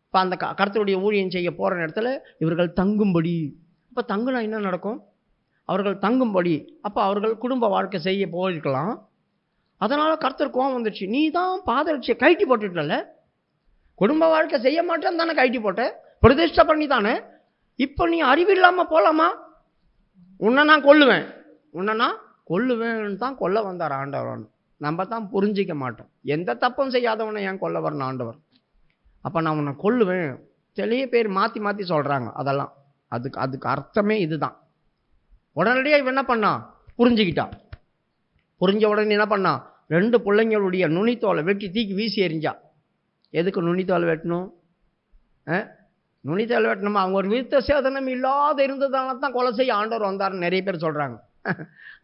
இப்போ அந்த கர்த்தருடைய ஊழியம் செய்ய போகிற இடத்துல இவர்கள் தங்கும்படி. இப்போ தங்குனா என்ன நடக்கும்? அவர்கள் தங்கும்படி. அப்போ அவர்கள் குடும்ப வாழ்க்கை செய்ய போயிருக்கலாம். அதனால் கர்த்தர் கோவம் வந்துடுச்சு. நீ தான் பாதரட்சியை கைட்டி போட்டுட்டல, குடும்ப வாழ்க்கை செய்ய மாட்டேன்னு தானே கைட்டி போட்ட, பிரதிஷ்டை பண்ணி தானே. இப்போ நீ அறிவில்லாமல் போகலாமா? உன்னை நான் கொல்லுவேன், உன்னை நான் கொல்லுவேன்னு தான் கொல்ல வந்தார் ஆண்டவர். நம்ம தான் புரிஞ்சிக்க மாட்டோம். எந்த தப்பும் செய்யாதவனை ஏன் கொல்ல வரணும் ஆண்டவர்? அப்போ நான் உன்னை கொல்லுவேன். சில பேர் மாற்றி மாற்றி சொல்கிறாங்க. அதெல்லாம் அதுக்கு அர்த்தமே இதுதான். உடனடியாக இவன் என்ன பண்ணான்? புரிஞ்சுக்கிட்டான். புரிஞ்ச உடனே என்ன பண்ணான்? 2 பிள்ளைங்களுடைய நுனித்தோலை வெட்டி தீக்கி வீசி எறிஞ்சா. எதுக்கு நுனித்தோலை வெட்டணும்? நுனித்தோலை வெட்டணுமா? அவங்க ஒரு விருத்த சேதனம் இல்லாத இருந்ததால தான் கொலை செய்ய ஆண்டவர் வந்தார்னு நிறைய பேர் சொல்கிறாங்க.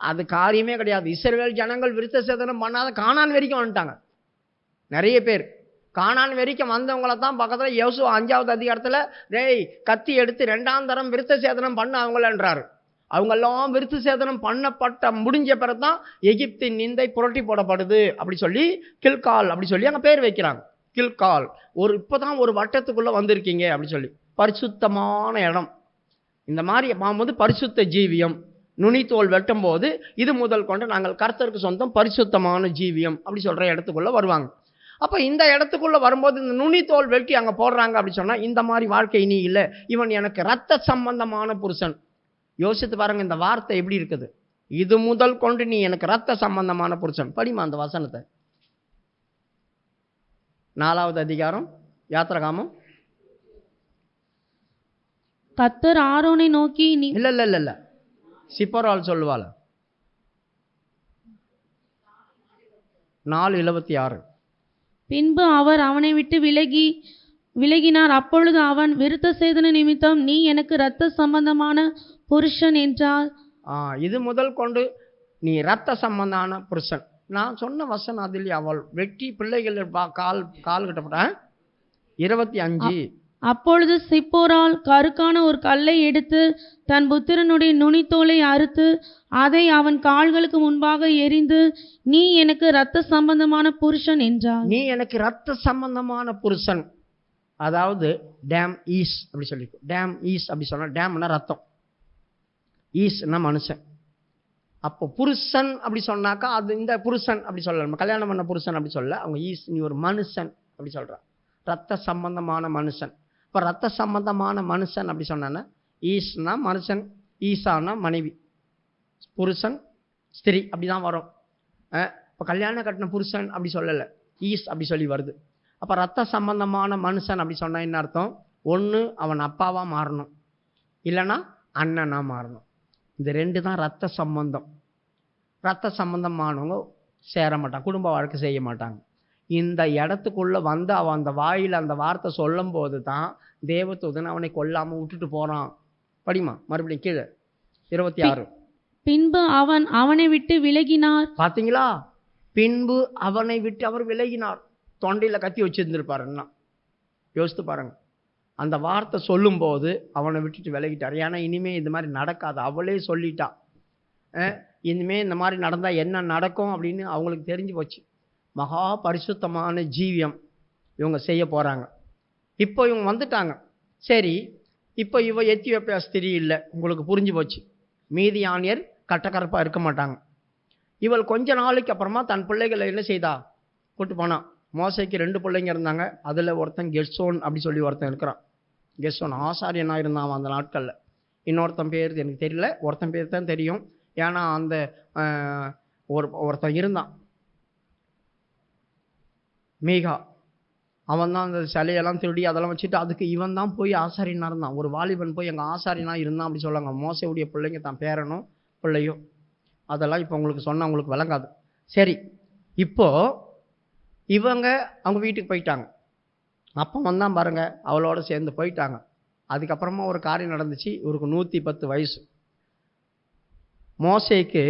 அது காரியமே கிடையாது. இஸ்ரவேல் ஜனங்கள் விருத்த சேதனம் பண்ணாத கானான் வரைக்கும் வந்துட்டாங்க. நிறைய பேர் கானான் வரைக்கும் வந்தவங்களை தான் பக்கத்தில் யோசுவா 5வது அதிகாரத்தில் டேய் கத்தி எடுத்து 2ஆம் தரம் விருத்த சேதனம் பண்ண அவங்களன்றாரு. அவங்கெல்லாம் விருத்த சேதனம் பண்ணப்பட்ட முடிஞ்ச பிறகு தான் எகிப்தின் நிந்தை புரட்டி போடப்படுது அப்படி சொல்லி கில்கால் அப்படி சொல்லி அங்கே பேர் வைக்கிறாங்க. கில்கால் ஒரு இப்போ தான் ஒரு வட்டத்துக்குள்ளே வந்திருக்கீங்க அப்படி சொல்லி. பரிசுத்தமான இடம். இந்த மாதிரி போகும்போது பரிசுத்த ஜீவியம். நுனித்தோல் வெட்டும் போது இது முதல் கொண்டு நாங்கள் கர்த்தருக்கு சொந்தம் பரிசுத்தமான ஜீவியம் அப்படி சொல்கிற இடத்துக்குள்ளே வருவாங்க. அப்போ இந்த இடத்துக்குள்ளே வரும்போது இந்த நுனித்தோல் வெட்டி அங்கே போடுறாங்க அப்படி சொன்னால் இந்த மாதிரி வாழ்க்கை இனி இல்லை. இவன் எனக்கு இரத்த சம்பந்தமான புருஷன். யோசித்து பாருங்க இந்த வார்த்தை எப்படி இருக்குது. இது முதல் கொண்டு நீ எனக்கு இரத்த சம்பந்தமான புருஷன். படிமா அந்த வசனத்தை. 4வது அதிகாரம் யாத்திராகமம். கர்த்தர் ஆரோனை நோக்கி நீ இல்ல சிப்போரால் சொல்லுவாள். 4:26. பின்பு அவர் அவனை விட்டு விலகினார். அப்பொழுது அவன் விருத்த சேதன நிமித்தம் நீ எனக்கு இரத்த சம்பந்தமான புருஷன் என்றார். இது முதல் கொண்டு நீ இரத்த சம்பந்தமான புருஷன். நான் சொன்ன வசனம் அதில் அவள் வெட்டி பிள்ளைகள் கால் கிட்டப்பட்ட 25. அப்பொழுது சிப்போரால் கருக்கான ஒரு கல்லை எடுத்து தன் புத்திரனுடைய நுனித்தோலை அறுத்து அதை அவன் கால்களுக்கு முன்பாக எறிந்து நீ எனக்கு இரத்த சம்பந்தமான புருஷன் என்றார். நீ எனக்கு இரத்த சம்பந்தமான புருஷன். அதாவது டேம் ஈஸ் அப்படி சொல்லிக்கோ. டேம் ஈஸ் அப்படி சொன்னா டேம்னா ரத்தம், ஈஸ்னா மனுஷன். அப்போ புருஷன் அப்படி சொன்னாக்கா அது இந்த புருஷன் அப்படி சொல்லல, நம்ம கல்யாணம் பண்ண புருஷன் அப்படி சொல்ல. அவங்க ஈஸ் நீ ஒரு மனுஷன் அப்படி சொல்கிறான். ரத்த சம்பந்தமான மனுஷன். இப்போ ரத்த சம்பந்தமான மனுஷன் அப்படி சொன்னான்னா ஈஸ்னா மனுஷன், ஈசானா மனைவி, புருஷன் ஸ்திரீ அப்படி தான் வரும். இப்போ கல்யாணம் கட்டின புருஷன் அப்படி சொல்லலை, ஈஸ் அப்படி சொல்லி வருது. அப்போ ரத்த சம்பந்தமான மனுஷன் அப்படி சொன்னால் என்ன அர்த்தம்? ஒன்று அவன் அப்பாவாக மாறணும், இல்லைன்னா அண்ணனாக மாறணும். இந்த 2 தான் ரத்த சம்பந்தம். ரத்த சம்பந்தமானவங்க சேர மாட்டாங்க, குடும்ப வாழ்க்கை செய்ய மாட்டாங்க. இந்த இடத்துக்குள்ளே வந்து அவன் அந்த வாயில் அந்த வார்த்தை சொல்லும் போது தான் தேவதூதன் அவனை கொல்லாமல் விட்டுட்டு போகிறான். படிமா மறுபடியும் கீழே 26. பின்பு அவன் அவனை விட்டு விலகினார். பார்த்தீங்களா? பின்பு அவனை விட்டு அவர் விலகினார். தொண்டையில் கத்தி வச்சுருந்துருப்பாருன்னா யோசித்து பாருங்க. அந்த வார்த்தை சொல்லும்போது அவனை விட்டுட்டு விலகிட்டார். ஏன்னா இனிமேல் இது மாதிரி நடக்காது, அவளே சொல்லிட்டா. இனிமேல் இந்த மாதிரி நடந்தால் என்ன நடக்கும் அப்படின்னு அவங்களுக்கு தெரிஞ்சு போச்சு. மகா பரிசுத்தமான ஜீவியம் இவங்க செய்ய போகிறாங்க. இப்போ இவங்க வந்துட்டாங்க. சரி, இப்போ இவ எத்தியோப்பியா ஸ்திரீ இல்லை, உங்களுக்கு புரிஞ்சு போச்சு. மீதியானியர் கட்டக்கரப்பாக இருக்க மாட்டாங்க. இவள் கொஞ்ச நாளைக்கு அப்புறமா தன் பிள்ளைகளை என்ன செய்தா? கூட்டு போனான். மோசைக்கு 2 பிள்ளைங்க இருந்தாங்க. அதில் ஒருத்தன் கெர்சோன் அப்படி சொல்லி ஒருத்தன் இருக்கிறான். கெர்சோன் ஆசாரியனாக இருந்தான் அந்த நாட்களில். இன்னொருத்தன் பேர் எனக்கு தெரியல, ஒருத்தன் பேர் தான் தெரியும். ஏன்னா அந்த ஒருத்தன் இருந்தான் மீகா. அவன் தான் அந்த சிலையெல்லாம் திருடி அதெல்லாம் வச்சுட்டு அதுக்கு இவன் தான் போய் ஆசாரியனாக இருந்தான். ஒரு வாலிபன் போய் எங்கள் ஆசாரியனாக இருந்தான் அப்படி சொல்லாங்க. மோசையுடைய பிள்ளைங்க தான் பேரனும் பிள்ளையும். அதெல்லாம் இப்போ உங்களுக்கு சொன்னால் உங்களுக்கு விளங்காது. சரி, இப்போது இவங்க அவங்க வீட்டுக்கு போயிட்டாங்க. அப்போ வந்தான் பாருங்க, அவளோட சேர்ந்து போயிட்டாங்க. அதுக்கப்புறமா ஒரு காரியம் நடந்துச்சு. இவருக்கு 110 வயசு. மோசேக்கு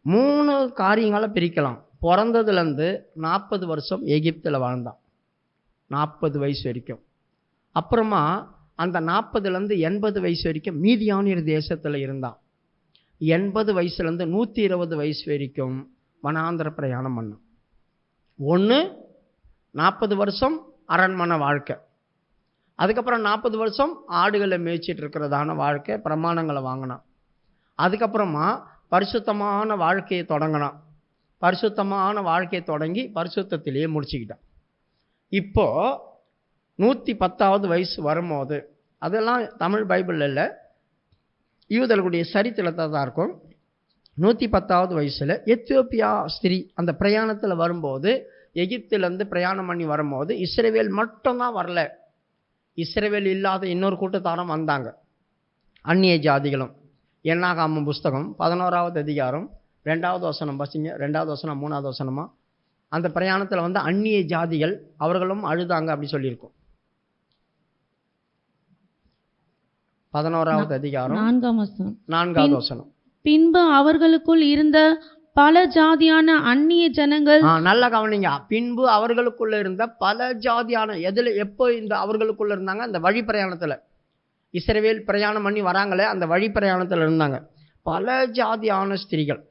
3 காரியங்களை பிரிக்கலாம். பிறந்ததுலேருந்து 40 வருஷம் எகிப்தில் வாழ்ந்தான், 40 வயசு வரைக்கும். அப்புறமா அந்த 40லேருந்து 80 வயசு வரைக்கும் மீதியானியர் தேசத்தில் இருந்தான். 80 வயசுலேருந்து 120 வயசு வரைக்கும் வனாந்திர பிரயாணம் பண்ணான். 40 வருஷம் அரண்மனை வாழ்க்கை, அதுக்கப்புறம் 40 வருஷம் ஆடுகளை மேய்ச்சிட்டு இருக்கிறதான வாழ்க்கை, பிரமாணங்களை வாங்கினான். அதுக்கப்புறமா பரிசுத்தமான வாழ்க்கையை தொடங்கினான். பரிசுத்தமான வாழ்க்கையை தொடங்கி பரிசுத்தத்திலேயே முடிச்சுக்கிட்டான். இப்போது 110வது வயசு வரும்போது, அதெல்லாம் தமிழ் பைபிளில் இல்லை, யூதர்களுடைய சரித்திரத்தை தான் இருக்கும். 110வது வயசில் எத்தியோப்பியா ஸ்திரீ அந்த பிரயாணத்தில் வரும்போது, எகிப்திலேருந்து பிரயாணம் பண்ணி வரும்போது இஸ்ரவேல் மட்டும்தான் வரல. இஸ்ரவேல் இல்லாத இன்னொரு கூட்டத்தாரும் வந்தாங்க, அந்நிய ஜாதிகளும். என்னாகாமம் புஸ்தகம் 11வது அதிகாரம் 2வது வசனம் பசிங்க. 2வது வசனம் 3வது வசனமா? அந்த பிரயாணத்தில் வந்து அந்நிய ஜாதிகள் அவர்களும் அழுதாங்க அப்படி சொல்லியிருக்கோம். 11வது அதிகாரம் 4வது வசனம். பின்பு அவர்களுக்குள் இருந்த பல ஜாதியான அந்நிய ஜனங்கள். நல்லா கவனிங்க. பின்பு அவர்களுக்குள்ள இருந்த பல ஜாதியான, எதுல எப்போ இந்த அவர்களுக்குள்ள இருந்தாங்க? அந்த வழி பிரயாணத்துல. இஸ்ரவேல் பிரயாணம் பண்ணி வராங்களே, அந்த வழி பிரயாணத்துல இருந்தாங்க பல ஜாதியான ஸ்திரீகள்.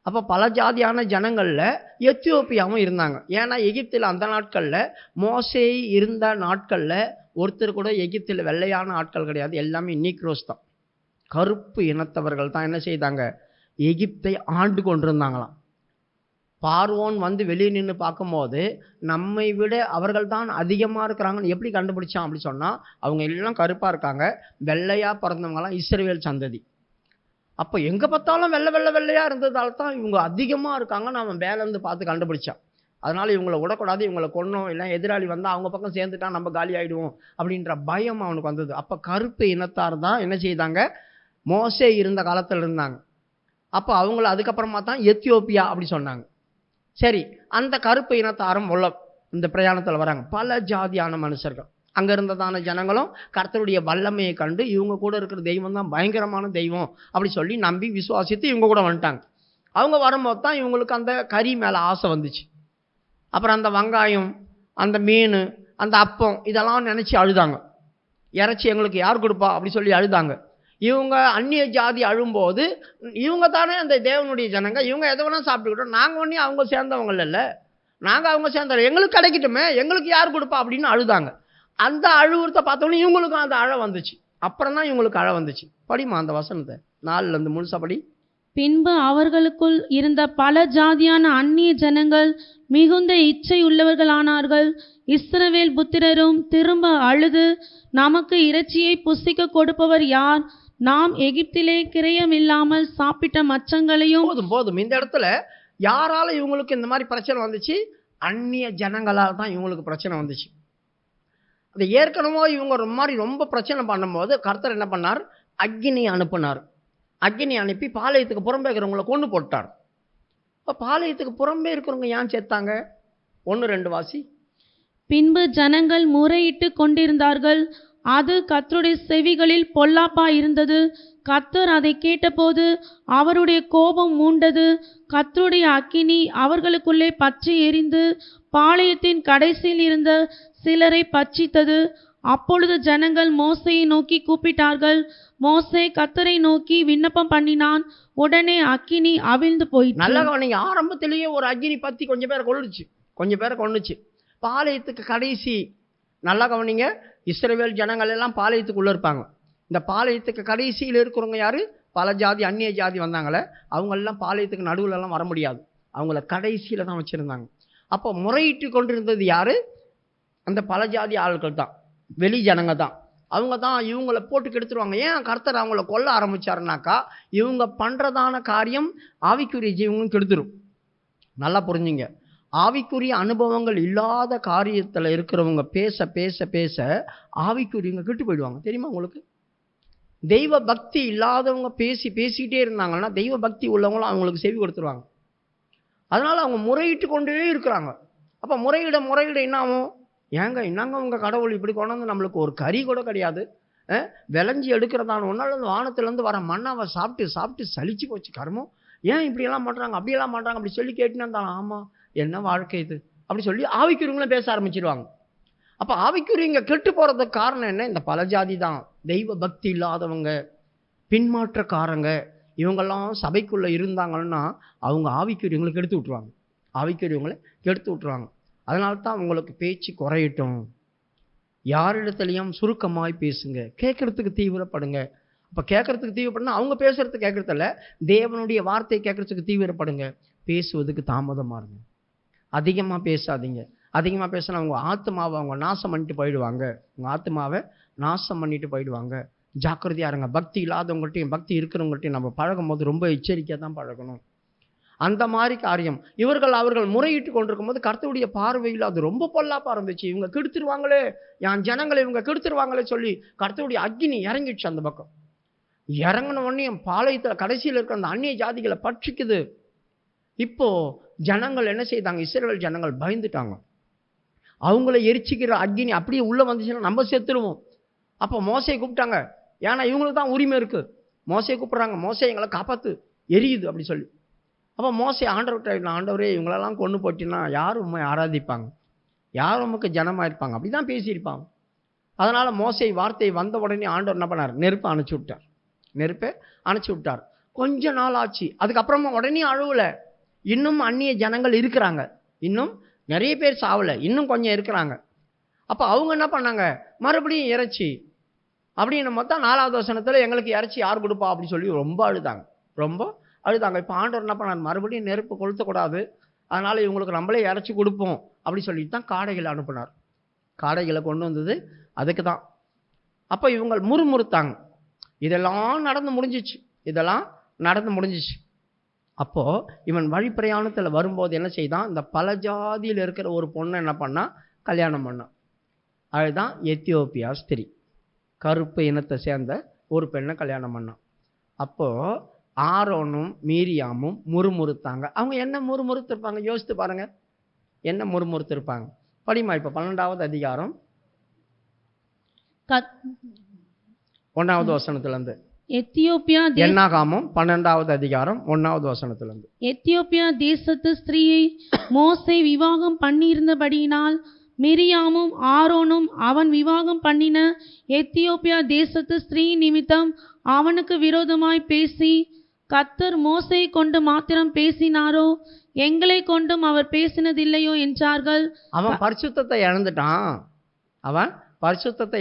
அப்போ பல ஜாதியான ஜனங்களில் எத்தியோப்பியாவும் இருந்தாங்க. ஏன்னா எகிப்தில் அந்த நாட்களில் மோசே இருந்த நாட்களில் ஒருத்தர் கூட எகிப்தில் வெள்ளையான ஆட்கள் கிடையாது, எல்லாமே நீக்ரோஸ் தான், கருப்பு இனத்தவர்கள் தான் என்ன செய்தாங்க, எகிப்தை ஆண்டு கொண்டிருந்தாங்களாம். பார்வோன் வந்து வெளியே நின்று பார்க்கும்போது நம்மை விட அவர்கள் தான் அதிகமாக இருக்கிறாங்கன்னு எப்படி கண்டுபிடிச்சான் அப்படி சொன்னால், அவங்க எல்லாம் கருப்பாக இருக்காங்க, வெள்ளையாக பிறந்தவங்களாம் இஸ்ரவேல் சந்ததி. அப்போ எங்கே பார்த்தாலும் வெள்ளை வெள்ளை வெள்ளையாக இருந்ததால் தான் இவங்க அதிகமாக இருக்காங்கன்னு அவன் வேலைந்து பார்த்து கண்டுபிடிச்சான். அதனால் இவங்களை விடக்கூடாது, இவங்களை கொன்னோம், இல்லை எதிராளி வந்தால் அவங்க பக்கம் சேர்ந்துட்டா நம்ம காலி ஆகிடுவோம் அப்படின்ற பயம் அவனுக்கு வந்தது. அப்போ கருப்பு இனத்தார் தான் என்ன செய்தாங்க, மோசே இருந்த காலத்தில் இருந்தாங்க. அப்போ அவங்கள அதுக்கப்புறமா தான் எத்தியோப்பியா அப்படி சொன்னாங்க. சரி, அந்த கருப்பு இனத்தாரும் உள்ள இந்த பிரயாணத்தில் வராங்க. பல ஜாதியான மனுஷர்கள் அங்கே இருந்ததான ஜனங்களும் கர்த்தருடைய வல்லமையை கண்டு இவங்க கூட இருக்கிற தெய்வம் தான் பயங்கரமான தெய்வம் அப்படி சொல்லி நம்பி விசுவாசித்து இவங்க கூட வந்துட்டாங்க. அவங்க வரும்போது தான் இவங்களுக்கு அந்த கறி மேலே ஆசை வந்துச்சு. அப்புறம் அந்த வெங்காயம், அந்த மீன், அந்த அப்பம் இதெல்லாம் நினச்சி அழுதாங்க. இறைச்சி எங்களுக்கு யார் கொடுப்பா அப்படி சொல்லி அழுதாங்க. இவங்க அந்நிய ஜாதி அழும்போது இவங்க தானே அந்த தேவனுடைய ஜனங்க, இவங்க எதை வேணால் சாப்பிட்டுக்கிட்டோம், நாங்கள் ஒன்றே அவங்க சேர்ந்தவங்க இல்லை, நாங்கள் அவங்க சேர்ந்தோம், எங்களுக்கு கிடைக்கட்டுமே, எங்களுக்கு யார் கொடுப்பா அப்படின்னு அழுதாங்க. அந்த அழுவுறத்தை பார்த்தோன்னே இவங்களுக்கும் அந்த அழ வந்துச்சு. அப்புறம் தான் இவங்களுக்கு அழ வந்துச்சு. படிமா அந்த வசனத்தை 4 முழுசா படி. பின்பு அவர்களுக்குள் இருந்த பல ஜாதியான அந்நிய ஜனங்கள் மிகுந்த இச்சை உள்ளவர்களானார்கள். இஸ்ரவேல் புத்திரரும் திரும்ப அழுது, நமக்கு இறைச்சியை புசிக்க கொடுப்பவர் யார்? நாம் எகிப்திலே கிரயம் இல்லாமல் சாப்பிட்ட மச்சங்களையும். போதும். இந்த இடத்துல யாரால இவங்களுக்கு இந்த மாதிரி பிரச்சனை வந்துச்சு? அந்நிய ஜனங்களால் தான் இவங்களுக்கு பிரச்சனை வந்துச்சு. அது ஏற்கனவே இவங்க ரொம்ப பிரச்சனை பண்ணும்போது கர்த்தர் என்ன பண்ணார், அக்கினி அனுப்பினார். அக்கினி அனுப்பி பாளையத்துக்கு புறம்பே இருக்கிறவங்களை கொண்டு போட்டார். இப்போ பாளையத்துக்கு புறம்பே இருக்கிறவங்க ஏன் சேர்த்தாங்க? 1-2 வாசி. பின்பு ஜனங்கள் முறையிட்டு கொண்டிருந்தார்கள், அது கர்த்தருடைய செவிகளில் பொல்லாப்பா இருந்தது. கர்த்தர் அதை கேட்டபோது அவருடைய கோபம் மூண்டது. கர்த்தருடைய அக்கினி அவர்களுக்குள்ளே பற்றி எரிந்து பாளையத்தின் கடைசியில் இருந்த சிலரை பட்சித்தது. அப்பொழுது ஜனங்கள் மோசேயை நோக்கி கூப்பிட்டார்கள். மோசே கர்த்தரை நோக்கி விண்ணப்பம் பண்ணினான். உடனே அக்கினி அவிழ்ந்து போயிற்று. நல்ல கவனிங்க, ஆரம்பத்திலேயே ஒரு அக்கினி பத்தி கொஞ்சம் பேரை கொண்டுச்சு. பாளையத்துக்கு கடைசி, நல்லா கவனிங்க, இஸ்ரவேல் ஜனங்கள் எல்லாம் பாளையத்துக்குள்ள இருப்பாங்க. இந்த பாளையத்துக்கு கடைசியில் இருக்கிறவங்க யாரு? பல ஜாதி அந்நிய ஜாதி வந்தாங்களே, அவங்களெல்லாம் பாளையத்துக்கு நடுவில் எல்லாம் வர முடியாது, அவங்கள கடைசியில தான் வச்சிருந்தாங்க. அப்போ முறையிட்டு கொண்டிருந்தது யாரு? அந்த பல ஜாதி ஆட்கள் தான், வெளி ஜனங்க தான். அவங்க தான் இவங்களை போட்டு கெடுத்துருவாங்க. ஏன் கர்த்தர் அவங்கள கொல்ல ஆரம்பிச்சாருனாக்கா, இவங்க பண்றதான காரியம் ஆவிக்குரிய ஜீவங்களும் கெடுத்துரும். நல்லா புரிஞ்சுங்க, ஆவிக்குரிய அனுபவங்கள் இல்லாத காரியத்தில் இருக்கிறவங்க பேச பேச பேச ஆவிக்குரியவங்க கெட்டு போயிடுவாங்க. தெரியுமா உங்களுக்கு? தெய்வ பக்தி இல்லாதவங்க பேசிக்கிட்டே இருந்தாங்கன்னா தெய்வ பக்தி உள்ளவங்களும் அவங்களுக்கு செவி கொடுத்துருவாங்க. அதனால அவங்க முறையிட்டு கொண்டே இருக்கிறாங்க. அப்போ முறையிட என்ன ஆகும்? ஏங்க என்னங்க உங்கள் கடவுள் இப்படி கொண்டு வந்து நம்மளுக்கு ஒரு கறி கூட கிடையாது, விளைஞ்சி எடுக்கிறதான ஒன்றால் வானத்துலேருந்து வர மண்ணாவை சாப்பிட்டு சலிச்சு போச்சு கர்மம், ஏன் இப்படியெல்லாம் பண்ணுறாங்க அப்படியெல்லாம் பண்ணுறாங்க அப்படி சொல்லி கேட்டுன்னு இருந்தாலும், ஆமாம் என்ன வாழ்க்கை இது அப்படி சொல்லி ஆவிக்குரியவங்களும் பேச ஆரம்பிச்சிடுவாங்க. அப்போ ஆவிக்குரியவங்க கெட்டு போகிறதுக்கு காரணம் என்ன? இந்த பல ஜாதி தான், தெய்வ பக்தி இல்லாதவங்க, பின்மாற்றக்காரங்க. இவங்கெல்லாம் சபைக்குள்ளே இருந்தாங்கன்னா அவங்க ஆவிக்குரியவங்களை கெடுத்து விட்டுருவாங்க. அதனால தான் உங்களுக்கு பேச்சு குறையட்டும், யாரிடத்துலையும் சுருக்கமாய் பேசுங்க, கேட்கறதுக்கு தீவிரப்படுங்க. அப்போ கேட்கறதுக்கு தீவிரப்படுனா அவங்க பேசுறதுக்கு கேட்கறதில்ல, தேவனுடைய வார்த்தையை கேட்கறதுக்கு தீவிரப்படுங்க. பேசுவதுக்கு தாமதமாக இருங்க, அதிகமாக பேசாதீங்க. அதிகமாக பேசினா உங்கள் ஆத்மாவை அவங்க நாசம் பண்ணிட்டு போயிடுவாங்க. ஜாக்கிரதையாக இருங்க. பக்தி இல்லாதவங்கள்ட்டையும் பக்தி இருக்கிறவங்கள்ட்டையும் நம்ம பழகும் போது ரொம்ப எச்சரிக்கையாக தான் பழகணும். அந்த மாதிரி காரியம் அவர்கள் முறையிட்டு கொண்டிருக்கும் போது கர்த்தருடைய பார்வையில் அது ரொம்ப பொல்லாப்பா இருந்துச்சு. இவங்க கெடுத்துருவாங்களே, என் ஜனங்களை இவங்க கெடுத்துருவாங்களே சொல்லி கர்த்தருடைய அக்கினி இறங்கிடுச்சு. அந்த பக்கம் இறங்கின உடனே பாளையத்தில் கடைசியில் இருக்கிற அந்த அந்நிய ஜாதிகளை பட்சிக்குது. இப்போ ஜனங்கள் என்ன செய்தாங்க? இஸ்ரவேல் ஜனங்கள் பயந்துட்டாங்க. அவங்கள எரிச்சிக்கிற அக்கினி அப்படியே உள்ள வந்துச்சுன்னா நம்ம செத்துருவோம். அப்போ மோசையை கூப்பிட்டாங்க. ஏன்னா இவங்களுக்கு தான் உரிமை இருக்கு. மோசையை கூப்பிட்றாங்க, மோசை எங்களை காப்பாத்து, எரியுது அப்படி சொல்லி. அப்போ மோசை ஆண்டவர்கிட்ட, ஆண்டவரே இவங்களெல்லாம் கொண்டு போட்டின்னா யாரும் உண்மை ஆராதிப்பாங்க, யாரும் நமக்கு ஜனமாக இருப்பாங்க, அப்படி தான் பேசியிருப்பாங்க. அதனால் மோசை வார்த்தை வந்த உடனே ஆண்டவர் என்ன பண்ணார்? நெருப்பை அணைச்சி விட்டார். கொஞ்ச நாள் ஆச்சு. அதுக்கப்புறமா உடனே அழுவல. இன்னும் அந்நிய ஜனங்கள் இருக்கிறாங்க. இன்னும் நிறைய பேர் சாவல. இன்னும் கொஞ்சம் இருக்கிறாங்க. அப்போ அவங்க என்ன பண்ணாங்க, மறுபடியும் இறைச்சி அப்படின்னு மொத்தம் 4வது வசனத்தில் எங்களுக்கு இறைச்சி யார் கொடுப்பா அப்படின்னு சொல்லி ரொம்ப அழுதாங்க. ரொம்ப அழுதாங்க. இப்போ ஆண்டவர் என்ன பண்ணார், மறுபடியும் நெருப்பு கொளுத்தக்கூடாது, அதனால் இவங்களுக்கு நம்மளே இறைச்சி கொடுப்போம் அப்படி சொல்லிட்டு தான் காடைகளை அனுப்புனார். காடைகளை கொண்டு வந்தது அதுக்கு தான். அப்போ இவங்க முறுமுறுத்தாங்க. இதெல்லாம் நடந்து முடிஞ்சிச்சு. இதெல்லாம் நடந்து முடிஞ்சிச்சு. அப்போது இவன் வழிப்பிரயாணத்தில் வரும்போது என்ன செய்தான், இந்த பல ஜாதியில் இருக்கிற ஒரு பொண்ணை என்ன பண்ணா, கல்யாணம் பண்ணான். அதுதான் எத்தியோப்பியா ஸ்திரீ. கருப்பு இனத்தை சேர்ந்த ஒரு பெண்ணை கல்யாணம் பண்ணான். அப்போது ஆரோனும் மீரியாமும் முறுமுறுத்தாங்க. அவங்க என்ன முறுமுறுத்திருப்பாங்க யோசித்து பாருங்க. என்ன முறுமுறுத்திருப்பாங்க? படிமா இப்போ 12வது அதிகாரம் 1வது வசனத்திலிருந்து. எத்தியோப்பியா என்னாகாமம் 12வது அதிகாரம் 1வது வசனத்திலிருந்து. எத்தியோப்பியா தேசத்து ஸ்திரீயை மோசே விவாகம் பண்ணியிருந்தபடியினால் மிரியாமும் ஆரோனும் அவன் விவாகம் பண்ணின எத்தியோப்பியா தேசத்து ஸ்திரீ நிமித்தம் அவனுக்கு விரோதமாய் பேசி, கர்த்தர் மோசை கொண்டு மாத்திரம் பேசினாரோ, எங்களை கொண்டும் அவர் பேசினதில்லையோ என்றார்கள். அவன் பரிசுத்தத்தை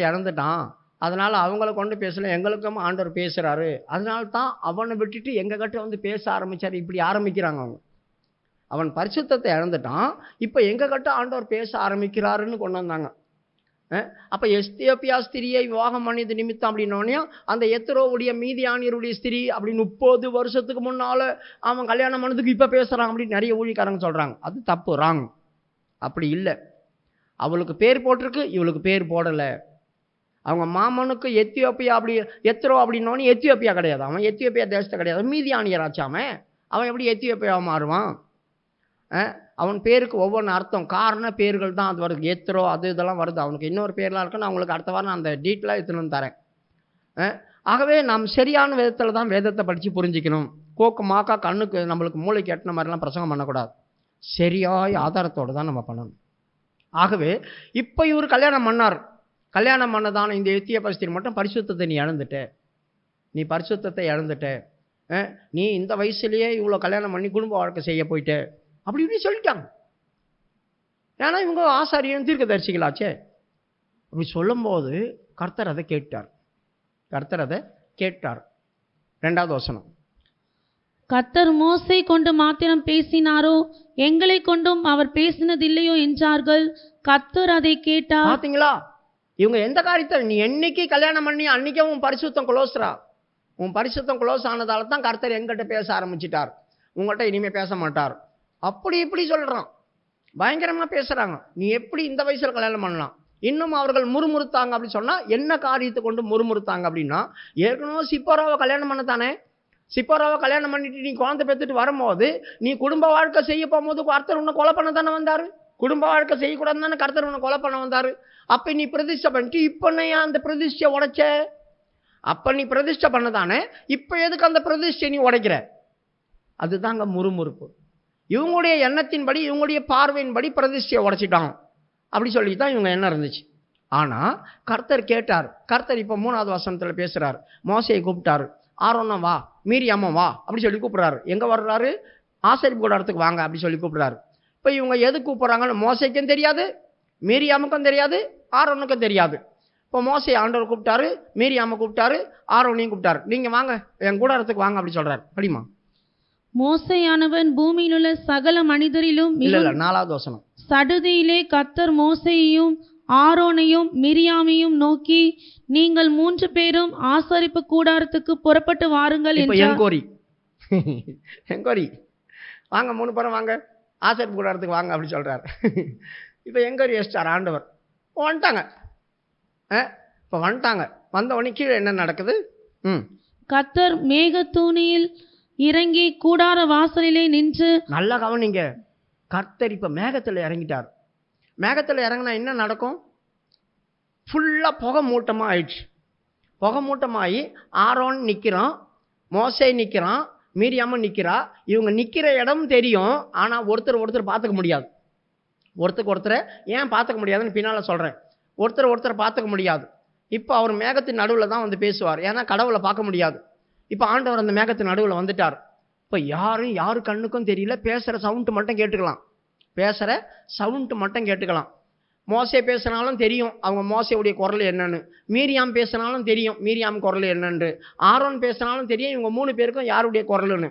இழந்துட்டான். அதனால அவங்கள கொண்டு பேசல, எங்களுக்கும் ஆண்டவர் பேசுறாரு. அதனால தான் அவனை விட்டுட்டு எங்க கிட்ட வந்து பேச ஆரம்பிச்சாரு. இப்படி ஆரம்பிக்கிறாங்க அவங்க. அவன் பரிசுத்தத்தை இழந்துட்டான், இப்போ எங்க கிட்ட ஆண்டவர் பேச ஆரம்பிக்கிறாருன்னு கொண்டு வந்தாங்க. அப்போ எத்தியோப்பியா ஸ்திரியை விவாகம் பண்ணியது நிமித்தம் அப்படின்னோடனே அந்த எத்ரோவுடைய மீதியானியருடைய ஸ்திரீ அப்படி 30 வருஷத்துக்கு முன்னால் அவன் கல்யாணம் பண்ணதுக்கு இப்போ பேசுகிறான் அப்படின்னு நிறைய ஊழியக்காரங்க சொல்கிறாங்க. அது தப்பு, ராங். அப்படி இல்லை. அவளுக்கு பேர் போட்டிருக்கு, இவளுக்கு பேர் போடலை. அவங்க மாமனுக்கு எத்தியோப்பியா அப்படி எத்ரோ அப்படின்னோடனே எத்தியோப்பியா கிடையாது, அவன் எத்தியோப்பியா தேசத்தை கிடையாது, மீதியானியராச்சாமே. அவன் எப்படி எத்தியோப்பியாவை மாறுவான்? அவன் பேருக்கு ஒவ்வொன்று அர்த்தம், காரண பேர்கள் தான் அது வருது. எத்ரோ அது இதெல்லாம் வருது. அவனுக்கு இன்னொரு பேர்லாம் இருக்குன்னு நான் உங்களுக்கு அடுத்த வாரம் அந்த டீட்டெயிலாக எடுத்துன்னு வந்து தரேன். ஆகவே நாம் சரியான விதத்தில் தான் வேதத்தை படித்து புரிஞ்சிக்கணும். கோக்கு மாக்கா கண்ணுக்கு நம்மளுக்கு மூளைக்கு எட்டின மாதிரிலாம் பிரசங்கம் பண்ணக்கூடாது. சரியாய் ஆதாரத்தோடு தான் நம்ம பண்ணணும். ஆகவே இப்போ இவர் கல்யாணம் பண்ணார். கல்யாணம் பண்ணதான இந்த எத்தியோப்பியா ஸ்திரீ மட்டும் பரிசுத்தத்தை நீ பரிசுத்தத்தை இழந்துட்ட, நீ இந்த வயசுலேயே இவ்வளோ கல்யாணம் பண்ணி குடும்ப வாழ்க்கை செய்ய போயிட்ட அப்படி இப்படி சொல்லிட்டாங்க. ஏன்னா இவங்க ஆசாரியன் தீர்க்கதரிசிகளாச்சே. அப்படி சொல்லும்போது கர்த்தர் அதை கேட்டார். 2வது வசனம். கர்த்தர் மோசை கொண்டு மாத்திரம் பேசினாரோ, எங்களை கொண்டும் அவர் பேசினதில்லையோ என்றார்கள். கர்த்தர் அதை கேட்டார். பார்த்தீங்களா, இவங்க எந்த காரியத்தை நீ என்னைக்கு கல்யாணம் பண்ணி அன்னைக்கே உன் பரிசுத்தம் க்ளோஸ் ஆனதால தான் கர்த்தர் எங்கிட்ட பேச ஆரம்பிச்சிட்டார், உங்கள்கிட்ட இனிமேல் பேச மாட்டார் அப்படி இப்படி சொல்கிறான். பயங்கரமாக பேசுகிறாங்க. நீ எப்படி இந்த வயசில் கல்யாணம் பண்ணலாம்? இன்னும் அவர்கள் முறுமுறுத்தாங்க அப்படின்னு சொன்னால் என்ன காரியத்தை கொண்டு முறுமுறுத்தாங்க அப்படின்னா, ஏற்கனவே சிப்போராவை கல்யாணம் பண்ணத்தானே. சிப்போராவை கல்யாணம் பண்ணிட்டு நீ குழந்தை பெற்றுட்டு வரும்போது நீ குடும்ப வாழ்க்கை செய்ய போகும்போது கர்த்தர் உன்னை கொலை பண்ண தானே வந்தார். குடும்ப வாழ்க்கை செய்யக்கூடாது தானே கர்த்தர் உன்னை கொலை பண்ண வந்தார். அப்போ நீ பிரதிஷ்டை பண்ணிட்டு இப்போ ஏன் அந்த பிரதிஷ்டை உடைச்ச? அப்போ நீ பிரதிஷ்டை பண்ணதானே, இப்போ எதுக்கு அந்த பிரதிஷ்டை நீ உடைக்கிற? அதுதாங்க முறுமுறுப்பு. இவங்களுடைய எண்ணத்தின்படி, இவங்களுடைய பார்வையின்படி பிரதிஷ்டையை உடைச்சிட்டான் அப்படி சொல்லி தான் இவங்க எண்ணம் இருந்துச்சு. ஆனால் கர்த்தர் கேட்டார். கர்த்தர் இப்போ 3வது வசனத்தில் பேசுகிறார். மோசையை கூப்பிட்டாரு. ஆரோனா வா, மீரியாமா வா அப்படி சொல்லி கூப்பிட்றாரு. எங்கே வர்றாரு? ஆசரிப்பு கூடாரத்துக்கு வாங்க அப்படி சொல்லி கூப்பிட்றாரு. இப்போ இவங்க எது கூப்பிட்றாங்கன்னு மோசைக்கும் தெரியாது, மீரியாமுக்கும் தெரியாது, ஆரோனுக்கும் தெரியாது. இப்போ மோசை ஆண்டவர் கூப்பிட்டாரு, மீரியாமை கூப்பிட்டாரு, ஆரோனையும் கூப்பிட்டாரு. நீங்கள் வாங்க என் கூடாரத்துக்கு வாங்க அப்படி சொல்கிறார். படிமா. மோசையானவன் பூமியில் உள்ள சகல மனிதரிலும் 4வது வசனம். சடுதியிலே கர்த்தர் மோசேயையும் ஆரோனையும் மிரியாமையும் நோக்கி, நீங்கள் 3 பேரும் ஆசரிப்பு கூடாரத்துக்கு புறப்பட்டு வாருங்கள் என்றார். எங்கோரி வாங்க, 3 பேரும் வாங்க, ஆசரிப்பு கூடாரத்துக்கு வாங்க அப்படி சொல்றாரு. இப்போ எங்கோரி எஸ்டார் ஆண்டவர் வந்துட்டாங்க. இப்போ வந்துட்டாங்க. வந்த உடனே கீழே என்ன நடக்குது? கர்த்தர் மேகத்தூணியில் இறங்கி கூடார வாசலிலே நின்று. நல்லா கவனிங்க. கர்த்தர் இப்போ மேகத்தில் இறங்கிட்டார். மேகத்தில் இறங்கினா என்ன நடக்கும்? ஃபுல்லாக புகை மூட்டமாக ஆயிடுச்சு. புகை மூட்டமாகி ஆரோன் நிற்கிறான், மோசே நிற்கிறான், மீரியாம நிற்கிறா. இவங்க நிற்கிற இடம் தெரியும், ஆனால் ஒருத்தர் பார்த்துக்க முடியாது. ஒருத்தரை ஏன் பார்த்துக்க முடியாதுன்னு பின்னால் சொல்கிறேன். ஒருத்தர் பார்த்துக்க முடியாது. இப்போ அவர் மேகத்தின் நடுவில் தான் வந்து பேசுவார். ஏன்னா கடவுளை பார்க்க முடியாது. இப்போ ஆண்டவர் அந்த மேகத்து நடுவில் வந்துட்டார். இப்போ யாரு கண்ணுக்கும் தெரியல, பேசுகிற சவுண்டு மட்டும் கேட்டுக்கலாம். பேசுகிற சவுண்டு மட்டும் கேட்டுக்கலாம். மோசே பேசுனாலும் தெரியும் அவங்க மோசையுடைய குரல் என்னன்னு. மீரியாம் பேசினாலும் தெரியும் மீரியாம் குரல் என்னன்னு. ஆரோன் பேசினாலும் தெரியும் இவங்க 3 பேருக்கும் யாருடைய குரல்னு.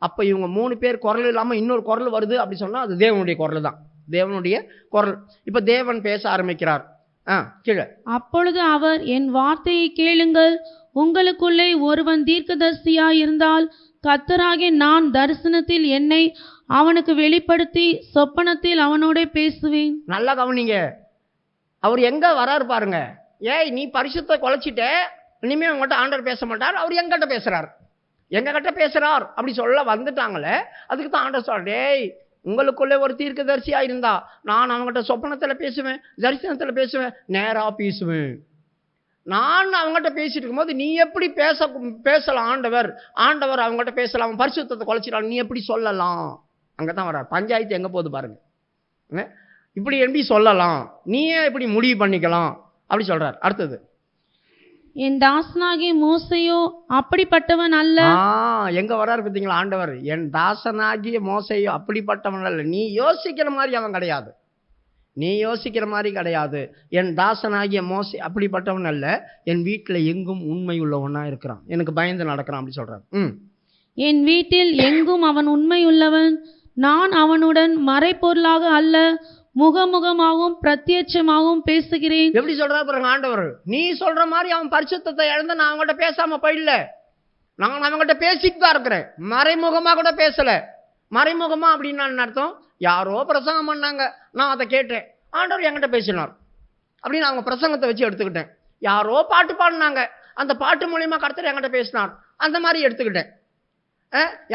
அப்போ இவங்க 3 பேர் குரல் இல்லாமல் இன்னொரு குரல் வருது அப்படி சொன்னால் அது தேவனுடைய குரல் தான், தேவனுடைய குரல். இப்போ தேவன் பேச ஆரம்பிக்கிறார். கீழே. அப்பொழுது அவர், என் வார்த்தையை கேளுங்கள், உங்களுக்குள்ளே ஒருவன் தீர்க்கதரிசியாய் இருந்தால் கர்த்தராகிய நான் தரிசனத்தில் என்னை அவனுக்கு வெளிப்படுத்தி சொப்பனத்தில் அவனோட பேசுவேன். நல்லா கவனிங்க, அவர் எங்க வராரு பாருங்க. ஏய் நீ பரிசுத்த குலைச்சிட்ட, இனிமே உங்கள்கிட்ட ஆண்டவர் பேச மாட்டார், அவர் எங்கிட்ட பேசுறார், எங்ககிட்ட பேசுறார் அப்படி சொல்ல வந்துட்டாங்களே. அதுக்கு தான் ஆண்டவர் சொல்ற, டேய் உங்களுக்குள்ளே ஒரு தீர்க்கதரிசியா இருந்தா நான் அவங்ககிட்ட சொப்பனத்துல பேசுவேன், தரிசனத்துல பேசுவேன், நேரா பேசுவேன். நான் அவங்ககிட்ட பேசிட்டு இருக்கும்போது நீ எப்படி பேசலாம்? ஆண்டவர் அவங்ககிட்ட பேசலாம், பரிசுத்தத்தை குலைச்சிட்டான், நீ எப்படி சொல்லலாம்? அங்கதான் வர்றார். பஞ்சாயத்து எங்க போகுது பாருங்க. இப்படி எப்படி சொல்லலாம், நீயே இப்படி முடிவு பண்ணிக்கலாம் அப்படி சொல்றார். அடுத்தது, என் தாசனாகிய மோசையோ அப்படிப்பட்டவன் அல்ல. எங்க வர்றாரு பார்த்தீங்களா ஆண்டவர்? என் தாசனாகிய மோசையோ அப்படிப்பட்டவன் அல்ல. நீ யோசிக்கிற மாதிரி அவன் கிடையாது, நீ யோசிக்கிற மாதிரி கிடையாது. என் தாசனாகிய மோசே அப்படிப்பட்டவன் அல்ல, என் வீட்டில் எங்கும் உண்மை உள்ளவனா இருக்கிறான், எனக்கு பயந்து நடக்கிறான் அப்படி சொல்றான். என் வீட்டில் எங்கும் அவன் உண்மை உள்ளவன், நான் அவனுடன் மறைப்பொருளாக அல்ல முகமுகமாகவும் பிரத்யட்சமாகவும் பேசுகிறேன். எப்படி சொல்றாரு பாருங்க ஆண்டவர். நீ சொல்ற மாதிரி அவன் பரிசுத்தத்தை இழந்து நான் அவங்கள்ட்ட பேசாம போயிடல, நான் அவங்கள்ட்ட பேசிட்டு தான் இருக்கிறேன், மறைமுகமா கூட பேசல. மறைமுகமா அப்படின்னு அர்த்தம், யாரோ பிரசங்கம் பண்ணாங்க, நான் அதை கேட்டேன், ஆண்டவர் என்கிட்ட பேசினார் அப்படின்னு அவங்க பிரசங்கத்தை வச்சு எடுத்துக்கிட்டேன். யாரோ பாட்டு பாடினாங்க, அந்த பாட்டு மூலியமா கர்த்தர் என்கிட்ட பேசினார், அந்த மாதிரி எடுத்துக்கிட்டேன்.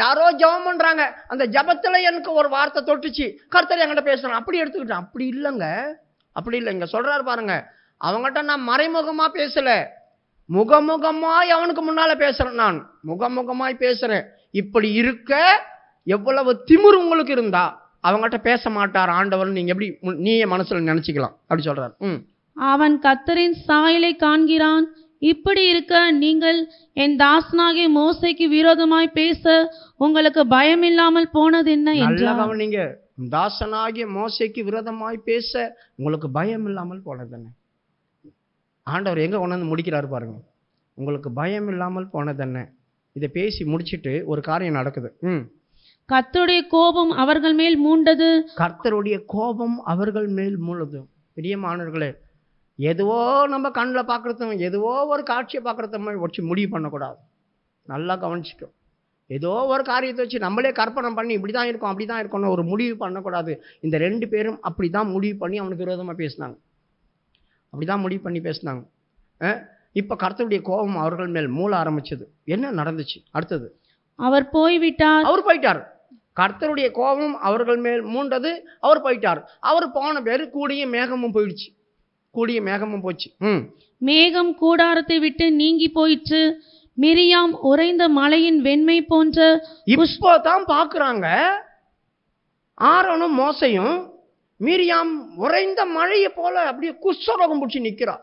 யாரோ ஜெபம் பண்றாங்க, அந்த ஜபத்துல எனக்கு ஒரு வார்த்தை தொட்டுச்சு, கர்த்தர் என்கிட்ட பேசுறான் அப்படி எடுத்துக்கிட்டேன். அப்படி இல்லைங்க, அப்படி இல்லைங்க. சொல்றாரு பாருங்க, அவங்ககிட்ட நான் மறைமுகமா பேசல, முகமுகமாய் அவனுக்கு முன்னால பேசுறேன், நான் முகமுகமாய் பேசுறேன். இப்படி இருக்க எவ்வளவு திமிரு உங்களுக்கு இருந்தா அவங்ககிட்ட பேச மாட்டார் ஆண்டவர், நீங்க எப்படி நீயே மனசுல நினைச்சுக்கலாம் அப்படி சொல்றாரு. அவன் கர்த்தரின் சாயலை காண்கிறான். இப்படி இருக்க நீங்கள் என் தாசனாகிய மோசைக்கு விரோதமாய் பேச உங்களுக்கு பயம் இல்லாமல் போனது என்ன என்றார். நீங்க தாசனாகிய மோசைக்கு விரோதமாய் பேச உங்களுக்கு பயம் இல்லாமல் போனது என்ன? ஆண்டவர் எங்க கொண்டு வந்து முடிக்கிறாரு பாருங்க. உங்களுக்கு பயம் இல்லாமல் போனது என்ன? இதை பேசி முடிச்சிட்டு ஒரு காரியம் நடக்குது. கர்த்தருடைய கோபம் அவர்கள் மேல் மூண்டது. கர்த்தருடைய கோபம் அவர்கள் மேல் மூண்டது. பிரியமானவர்களே, எதுவோ நம்ம கண்ணில் பார்க்குறதும், எதுவோ ஒரு காட்சியை பார்க்குறத வச்சு முடிவு பண்ணக்கூடாது. நல்லா கவனிச்சிட்டோம். ஏதோ ஒரு காரியத்தை வச்சு நம்மளே கற்பனை பண்ணி இப்படி தான் இருக்கும் அப்படி தான் இருக்கணும் ஒரு முடிவு பண்ணக்கூடாது. இந்த 2 பேரும் அப்படி தான் முடிவு பண்ணி அவனுக்கு விரோதமாக பேசினாங்க, அப்படி தான் முடிவு பண்ணி பேசினாங்க. இப்போ கர்த்தருடைய கோபம் அவர்கள் மேல் மூள ஆரம்பிச்சது. என்ன நடந்துச்சு? அடுத்தது, அவர் போய்விட்டார். அவர் போயிட்டார். கர்த்தருடைய கோபம் அவர்கள் மேல் மூண்டது, அவர் போயிட்டார். அவர் போன பேரு கூடிய மேகமும் போயிடுச்சு, கூடிய மேகமும் போச்சு. மேகம் கூடாரத்தை விட்டு நீங்கி போயிற்று. மிரியாம் உறைந்த மலையின் வெண்மை போன்ற. இப்போதான் பாக்குறாங்க ஆரோனும் மோசையும் மிரியாம் உறைந்த மழையை போல அப்படியே குஷ்டரோகம் பிடிச்சி நிக்கிறா.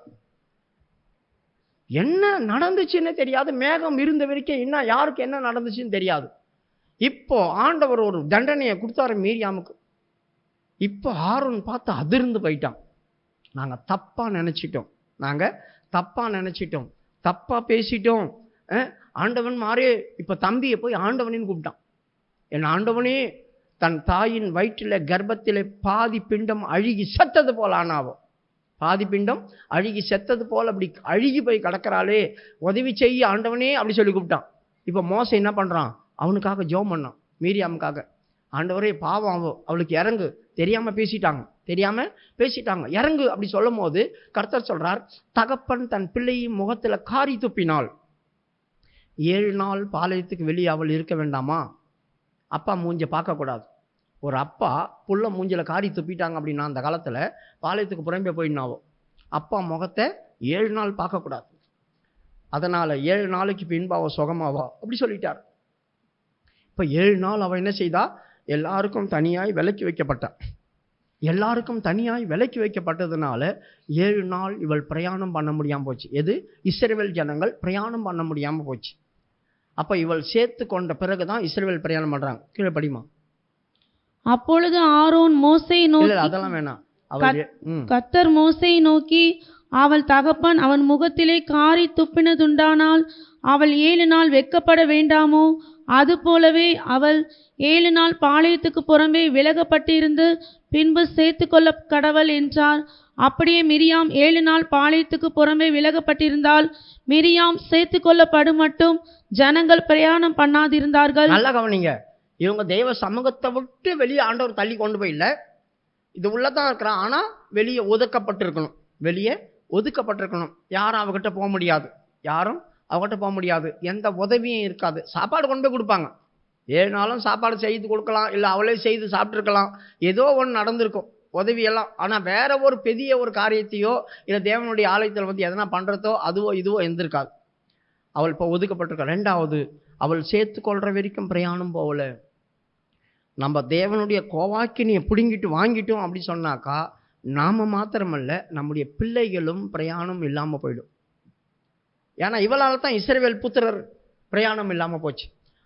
என்ன நடந்துச்சுன்னு தெரியாது, மேகம் இருந்த வரைக்கும் என்ன யாருக்கு என்ன நடந்துச்சுன்னு தெரியாது. இப்போ ஆண்டவர் ஒரு தண்டனையை கொடுத்தாரு மீரியாமுக்கு. இப்போ ஆரோன் பார்த்து அதிர்ந்து போயிட்டான். நாங்க தப்பா நினைச்சிட்டோம், தப்பா பேசிட்டோம். ஆண்டவன் மாறே இப்ப தம்பியை போய் ஆண்டவனின்னு கூப்பிட்டான். என் ஆண்டவனே, தன் தாயின் வயிற்றில கர்ப்பத்திலே பாதி பிண்டம் அழுகி செத்தது போல ஆனாவோ, பாதி பிண்டம் அழுகி செத்தது போல அப்படி அழுகி போய் கிடக்கிறாளே, உதவி செய்ய ஆண்டவனே அப்படி சொல்லி கூப்பிட்டான். இப்ப மோசை என்ன பண்றான்? அவனுக்காக ஜெபம் பண்ணான், மீரியாமுக்காக. ஆண்டவரே பாவம், அவளுக்கு இறங்கு, தெரியாம பேசிட்டாங்க, இறங்கு அப்படி சொல்லும் போது கர்த்தர் சொல்றார், தகப்பன் தன் பிள்ளையின் முகத்துல காரி துப்பினாள். 7 நாள் பாளையத்துக்கு வெளியே அவள் இருக்க வேண்டாமா? அப்பா மூஞ்ச பார்க்க கூடாது. ஒரு அப்பா புள்ள மூஞ்சில காரி துப்பிட்டாங்க அப்படின்னா அந்த காலத்துல பாளையத்துக்கு புறம்பே போயிடனாவோ, அப்பா முகத்தை 7 நாள் பார்க்க கூடாது. அதனால 7 நாளைக்கு பின்பு அவ சுகமாவா அப்படி சொல்லிட்டார். இப்ப 7 நாள் அவ என்ன செய்தா? எல்லாருக்கும் தனியாய் விலக்கி வைக்கப்பட்டதுனால 7 நாள் இவள் பிரயாணம் பண்ண முடியாம போச்சு. எது? இஸ்ரவேல் ஜனங்கள் பிரயாணம் பண்ண முடியாம போச்சு. அப்போ இவள் சேர்த்து கொண்ட பிறகு தான் இஸ்ரவேல் பிரயாணம் பண்ணுறாங்க. கீழே படிமா. அப்பொழுது ஆரோன் மோசேயை இல்லை நோக்கி, அதெல்லாம் வேணாம். அவள் கர்த்தர் மோசேயை நோக்கி, அவள் தகப்பன் அவன் முகத்திலே காரி துப்பினதுண்டானால் அவள் 7 நாள் வெட்கப்பட வேண்டாமோ? அதுபோலவே அவள் 7 நாள் பாளையத்துக்கு புறம்பே விலகப்பட்டிருந்து பின்பு சேர்த்து கொள்ள கடவள் என்றார். அப்படியே மிரியாம் 7 நாள் பாளையத்துக்கு புறம்பே விலகப்பட்டிருந்தால் மிரியாம் சேர்த்து கொள்ளப்படும் மட்டும் ஜனங்கள் பிரயாணம் பண்ணாதிருந்தார்கள். நல்லா கவனிங்க. இவங்க தெய்வ சமூகத்தை விட்டு வெளியே ஆண்டவர் தள்ளி கொண்டு போய் இல்லை, இது உள்ளதான் இருக்கிறான், ஆனால் வெளியே ஒதுக்கப்பட்டிருக்கணும். வெளியே ஒதுக்கப்பட்டிருக்கணும். யாரும் அவகிட்ட போக முடியாது. யாரும் அவகிட்ட போக முடியாது. எந்த உதவியும் இருக்காது. சாப்பாடு கொண்டு போய் கொடுப்பாங்க. 7 நாளும் சாப்பாடு செய்து கொடுக்கலாம், இல்லை அவளே செய்து சாப்பிட்ருக்கலாம். ஏதோ ஒன்று நடந்திருக்கும் உதவியெல்லாம். ஆனால் வேற ஒரு பெரிய ஒரு காரியத்தையோ இல்லை தேவனுடைய ஆலயத்தில் வந்து எதனா பண்ணுறதோ அதுவோ இதுவோ இருந்திருக்காது. அவள் இப்போ ஒதுக்கப்பட்டிருக்கா. 2வது, அவள் சேர்த்து கொள்கிற வரைக்கும் பிரயாணம் போகல. நம்ம தேவனுடைய கோவாக்கினியை பிடுங்கிட்டு வாங்கிட்டோம் அப்படி சொன்னாக்கா நாம் மாத்திரமல்ல, நம்முடைய பிள்ளைகளும் பிரயாணம் இல்லாமல் போயிடும். ஏன்னா இவளால் தான் இஸ்ரவேல் புத்திரர் பிரயாணம் இல்லாமல் போச்சு.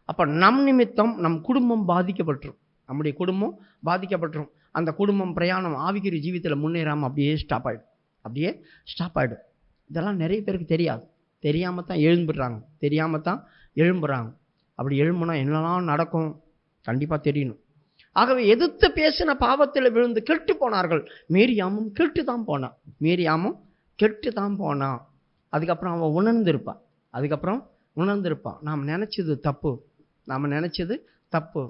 அப்போ நம் நிமித்தம் நம் குடும்பம் பாதிக்கப்பட்டுரும். நம்முடைய குடும்பம் பாதிக்கப்பட்டுரும். அந்த குடும்பம் பிரயாணம் ஆவிக்குரிய ஜீவிதத்தில் முன்னேறாமல் அப்படியே ஸ்டாப் ஆகிடும். இதெல்லாம் நிறைய பேருக்கு தெரியாது. தெரியாமல் தான் எழும்புறாங்க. அப்படி எழும்புனா என்னெல்லாம் நடக்கும் கண்டிப்பாக தெரியணும். ஆகவே எதிர்த்து பேசின பாவத்தில் விழுந்து கெட்டு போனார்கள். மேரியாமும் கெட்டு தான் போனான். அதுக்கப்புறம் அவன் உணர்ந்திருப்பான். நாம் நினச்சது தப்பு.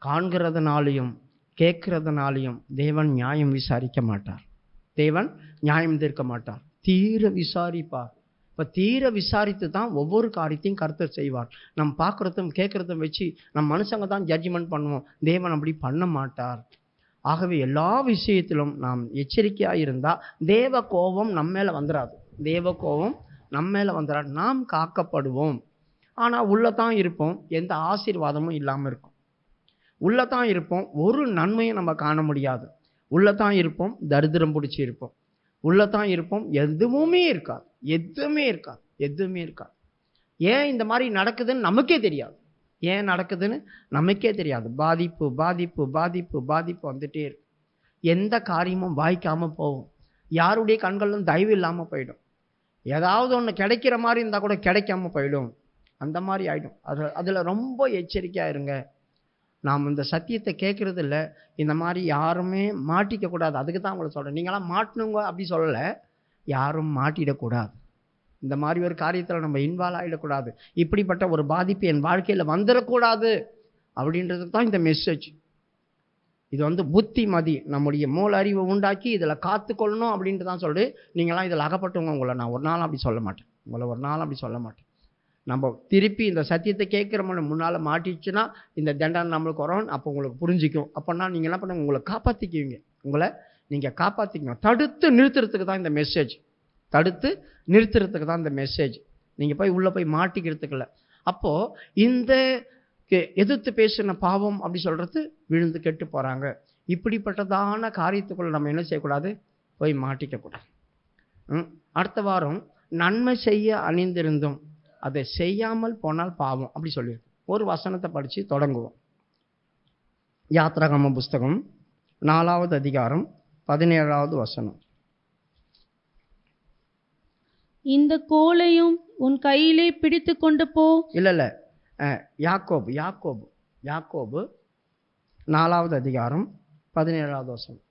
காண்கிறதுனாலையும் கேட்கிறதுனாலையும் தேவன் நியாயம் விசாரிக்க மாட்டார். தேவன் நியாயம் தீர்க்க மாட்டார். தீர விசாரிப்பார். இப்போ தீர விசாரித்து தான் ஒவ்வொரு காரியத்தையும் கர்த்தர் செய்வார். நம்ம பார்க்குறதும் கேட்குறதும் வச்சு நம்ம மனுஷங்க தான் ஜட்ஜ்மெண்ட் பண்ணுவோம். தேவன் அப்படி பண்ண மாட்டார். ஆகவே எல்லா விஷயத்திலும் நாம் எச்சரிக்கையாக இருந்தால் தேவ கோபம் நம்ம மேலே வந்துடாது. நாம் காக்கப்படுவோம். ஆனால் உள்ளதான் இருப்போம். எந்த ஆசீர்வாதமும் இல்லாமல் இருக்கும். உள்ளதான் இருப்போம். ஒரு நன்மையும் நம்ம காண முடியாது. உள்ளதான் இருப்போம். தரித்திரம் பிடிச்சி இருப்போம். உள்ளதான் இருப்போம். எதுவுமே இருக்காது. ஏன் இந்த மாதிரி நடக்குதுன்னு நமக்கே தெரியாது. பாதிப்பு வந்துட்டே இருக்கு. எந்த காரியமும் வாய்க்காமல் போகும். யாருடைய கண்களும் தயவு இல்லாமல் போயிடும். ஏதாவது ஒன்று கிடைக்கிற மாதிரி இருந்தால் கூட கிடைக்காம போயிடும். அந்த மாதிரி ஆகிடும். அதில் ரொம்ப எச்சரிக்கையாக இருங்க. நாம் இந்த சத்தியத்தை கேட்குறது இல்லை. இந்த மாதிரி யாருமே மாட்டிக்கக்கூடாது. அதுக்கு தான் உங்களை சொல்கிறேன். நீங்களாம் மாட்டணுங்க அப்படி சொல்லலை. யாரும் மாட்டிடக்கூடாது. இந்த மாதிரி ஒரு காரியத்தில் நம்ம இன்வால்வ் ஆகிடக்கூடாது. இப்படிப்பட்ட ஒரு பாதிப்பு என் வாழ்க்கையில் வந்துடக்கூடாது அப்படின்றது தான் இந்த மெசேஜ். இது புத்திமதி. நம்முடைய மூல அறிவை உண்டாக்கி இதில் காத்துக்கொள்ளணும் அப்படின்ட்டு தான் சொல்லு. நீங்களாம் இதில் அகப்பட்டவங்க. உங்களை நான் ஒரு நாள் அப்படி சொல்ல மாட்டேன். நம்ம திருப்பி இந்த சத்தியத்தை கேட்குறவங்க முன்னால் மாட்டிச்சுன்னா இந்த தண்டனை நம்மளுக்கு வரும். அப்போ உங்களுக்கு புரிஞ்சிக்கும். அப்போனா நீங்கள் என்ன பண்ணுங்க, உங்களை காப்பாற்றிக்குங்க. தடுத்து நிறுத்துறதுக்கு தான் இந்த மெசேஜ். நீங்கள் போய் உள்ளே போய் மாட்டிக்கிறதுக்கு இல்லை. அப்போது இந்த எதிர்த்து பேசின பாவம் அப்படி சொல்கிறது விழுந்து கெட்டு போகிறாங்க. இப்படிப்பட்டதான காரியத்துக்குள்ள நம்ம என்ன செய்யக்கூடாது, போய் மாட்டிக்கக்கூடாது. அடுத்த வாரம் நன்மை செய்ய அணிந்திருந்தோம், அதை செய்யாமல் போனால் பாவம் அப்படி சொல்லியிருக்கு. ஒரு வசனத்தை படித்து தொடங்குவோம். யாத்ராகம புஸ்தகம் 4வது அதிகாரம் 17வது வசனம். இந்த கோலையும் உன் கையிலே பிடித்து கொண்டு போ. இல்லை யாக்கோபு 4வது அதிகாரம் 17வது வசனம்.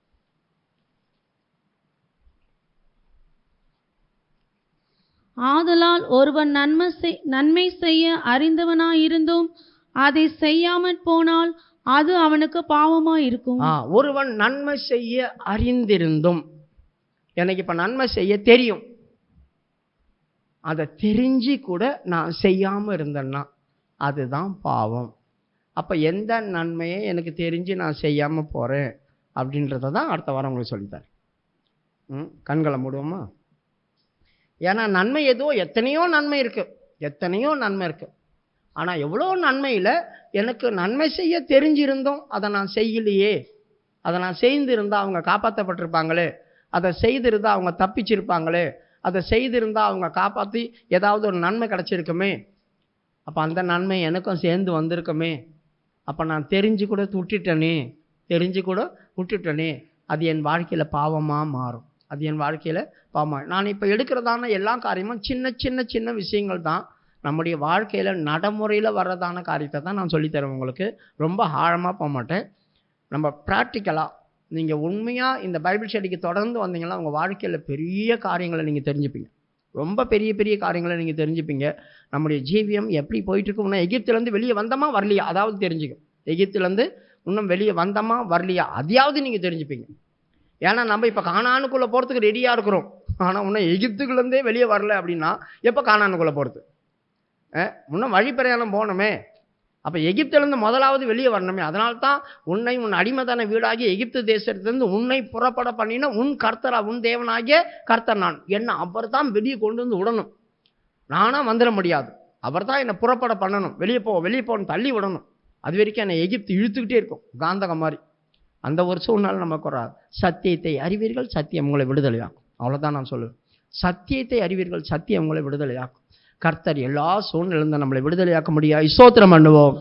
ஆதலால் ஒருவன் நன்மை செய்ய அறிந்தவனாயிருந்தும் அதை செய்யாமற் போனால் அது அவனுக்கு பாவமாயிருக்கும். ஒருவன் நன்மை செய்ய அறிந்திருந்தும், எனக்கு இப்ப நன்மை செய்ய தெரியும், அதை தெரிஞ்சு கூட நான் செய்யாம இருந்தேன்னா அதுதான் பாவம். அப்ப எந்த நன்மையை எனக்கு தெரிஞ்சு நான் செய்யாம போறேன் அப்படின்றத தான் அடுத்த வாரம் உங்களுக்கு சொல்லித்தார். கண்களை மூடுவோமா? ஏன்னா நன்மை எத்தனையோ நன்மை இருக்கு. ஆனால் எவ்வளோ நன்மையில் எனக்கு நன்மை செய்ய தெரிஞ்சிருந்தோம் அதை நான் செய்யலையே. அதை நான் செய்திருந்தால் அவங்க காப்பாற்றப்பட்டிருப்பாங்களே, அதை செய்திருந்தால் அவங்க தப்பிச்சிருப்பாங்களே, அதை செய்திருந்தால் அவங்க காப்பாற்றி ஏதாவது ஒரு நன்மை கிடச்சிருக்குமே. அப்போ அந்த நன்மை எனக்கும் சேர்ந்து வந்திருக்குமே, அப்போ நான் தெரிஞ்சு கூட விட்டுட்டேனே, அது என் வாழ்க்கையில் பாவமாக மாறும். நான் இப்போ எடுக்கிறதான எல்லா காரியமும் சின்ன விஷயங்கள் தான். நம்முடைய வாழ்க்கையில் நடைமுறையில் வர்றதான காரியத்தை தான் நான் சொல்லித்தரேன் உங்களுக்கு. ரொம்ப ஆழமாக போக மாட்டேன். நம்ம ப்ராக்டிக்கலாக நீங்கள் உண்மையாக இந்த பைபிள் ஸ்டடிக்கு தொடர்ந்து வந்தீங்கன்னா உங்கள் வாழ்க்கையில் பெரிய காரியங்களை நீங்கள் தெரிஞ்சுப்பீங்க. ரொம்ப பெரிய காரியங்களை நீங்கள் தெரிஞ்சுப்பீங்க. நம்முடைய ஜீவியம் எப்படி போயிட்டுருக்குன்னா, எகிப்துலேருந்து வெளியே வந்தோமா வரலையா அதாவது தெரிஞ்சுக்கும். எகிப்துலேருந்து இன்னும் வெளியே வந்தோமா வரலையா அதையாவது நீங்கள் தெரிஞ்சுப்பீங்க. ஏன்னா நம்ம இப்போ கானானுக்குள்ளே போகிறதுக்கு ரெடியாக இருக்கிறோம். ஆனால் இன்னும் எகிப்துக்குள்ளேருந்தே வெளியே வரல அப்படின்னா எப்போ கானானுக்குள்ளே போகிறது? இன்னும் வழி பிரயாணம் போகணுமே. அப்போ எகிப்திலேருந்து முதலாவது வெளியே வரணுமே. அதனால தான் உன் அடிமைதான வீடாகிய எகிப்து தேசத்திலிருந்து உன்னை புறப்பட பண்ணின உன் தேவனாகிய கர்த்தர் நான். என்ன அவர் தான் வெளியே கொண்டு வந்து விடணும். நானாக வந்துட முடியாது. அவர் தான் என்னை புறப்பட பண்ணணும். வெளியே போன்னு தள்ளி விடணும். அது வரைக்கும் என்னை எகிப்து இழுத்துக்கிட்டே இருக்கும், காந்தகம் மாதிரி. அந்த ஒரு சூழ்நிலை நமக்கு வராது. சத்தியத்தை அறிவீர்கள், சத்தியம் உங்களை விடுதலையாக்கும். அவ்வளோதான் நான் சொல்லுவேன். சத்தியத்தை அறிவீர்கள், சத்தியம் உங்களை விடுதலையாக்கும். கர்த்தர் எல்லா சூழ்நிலையிலிருந்து நம்மளை விடுதலையாக்க முடியாது. ஸ்தோத்திரம் பண்ணுவோம்.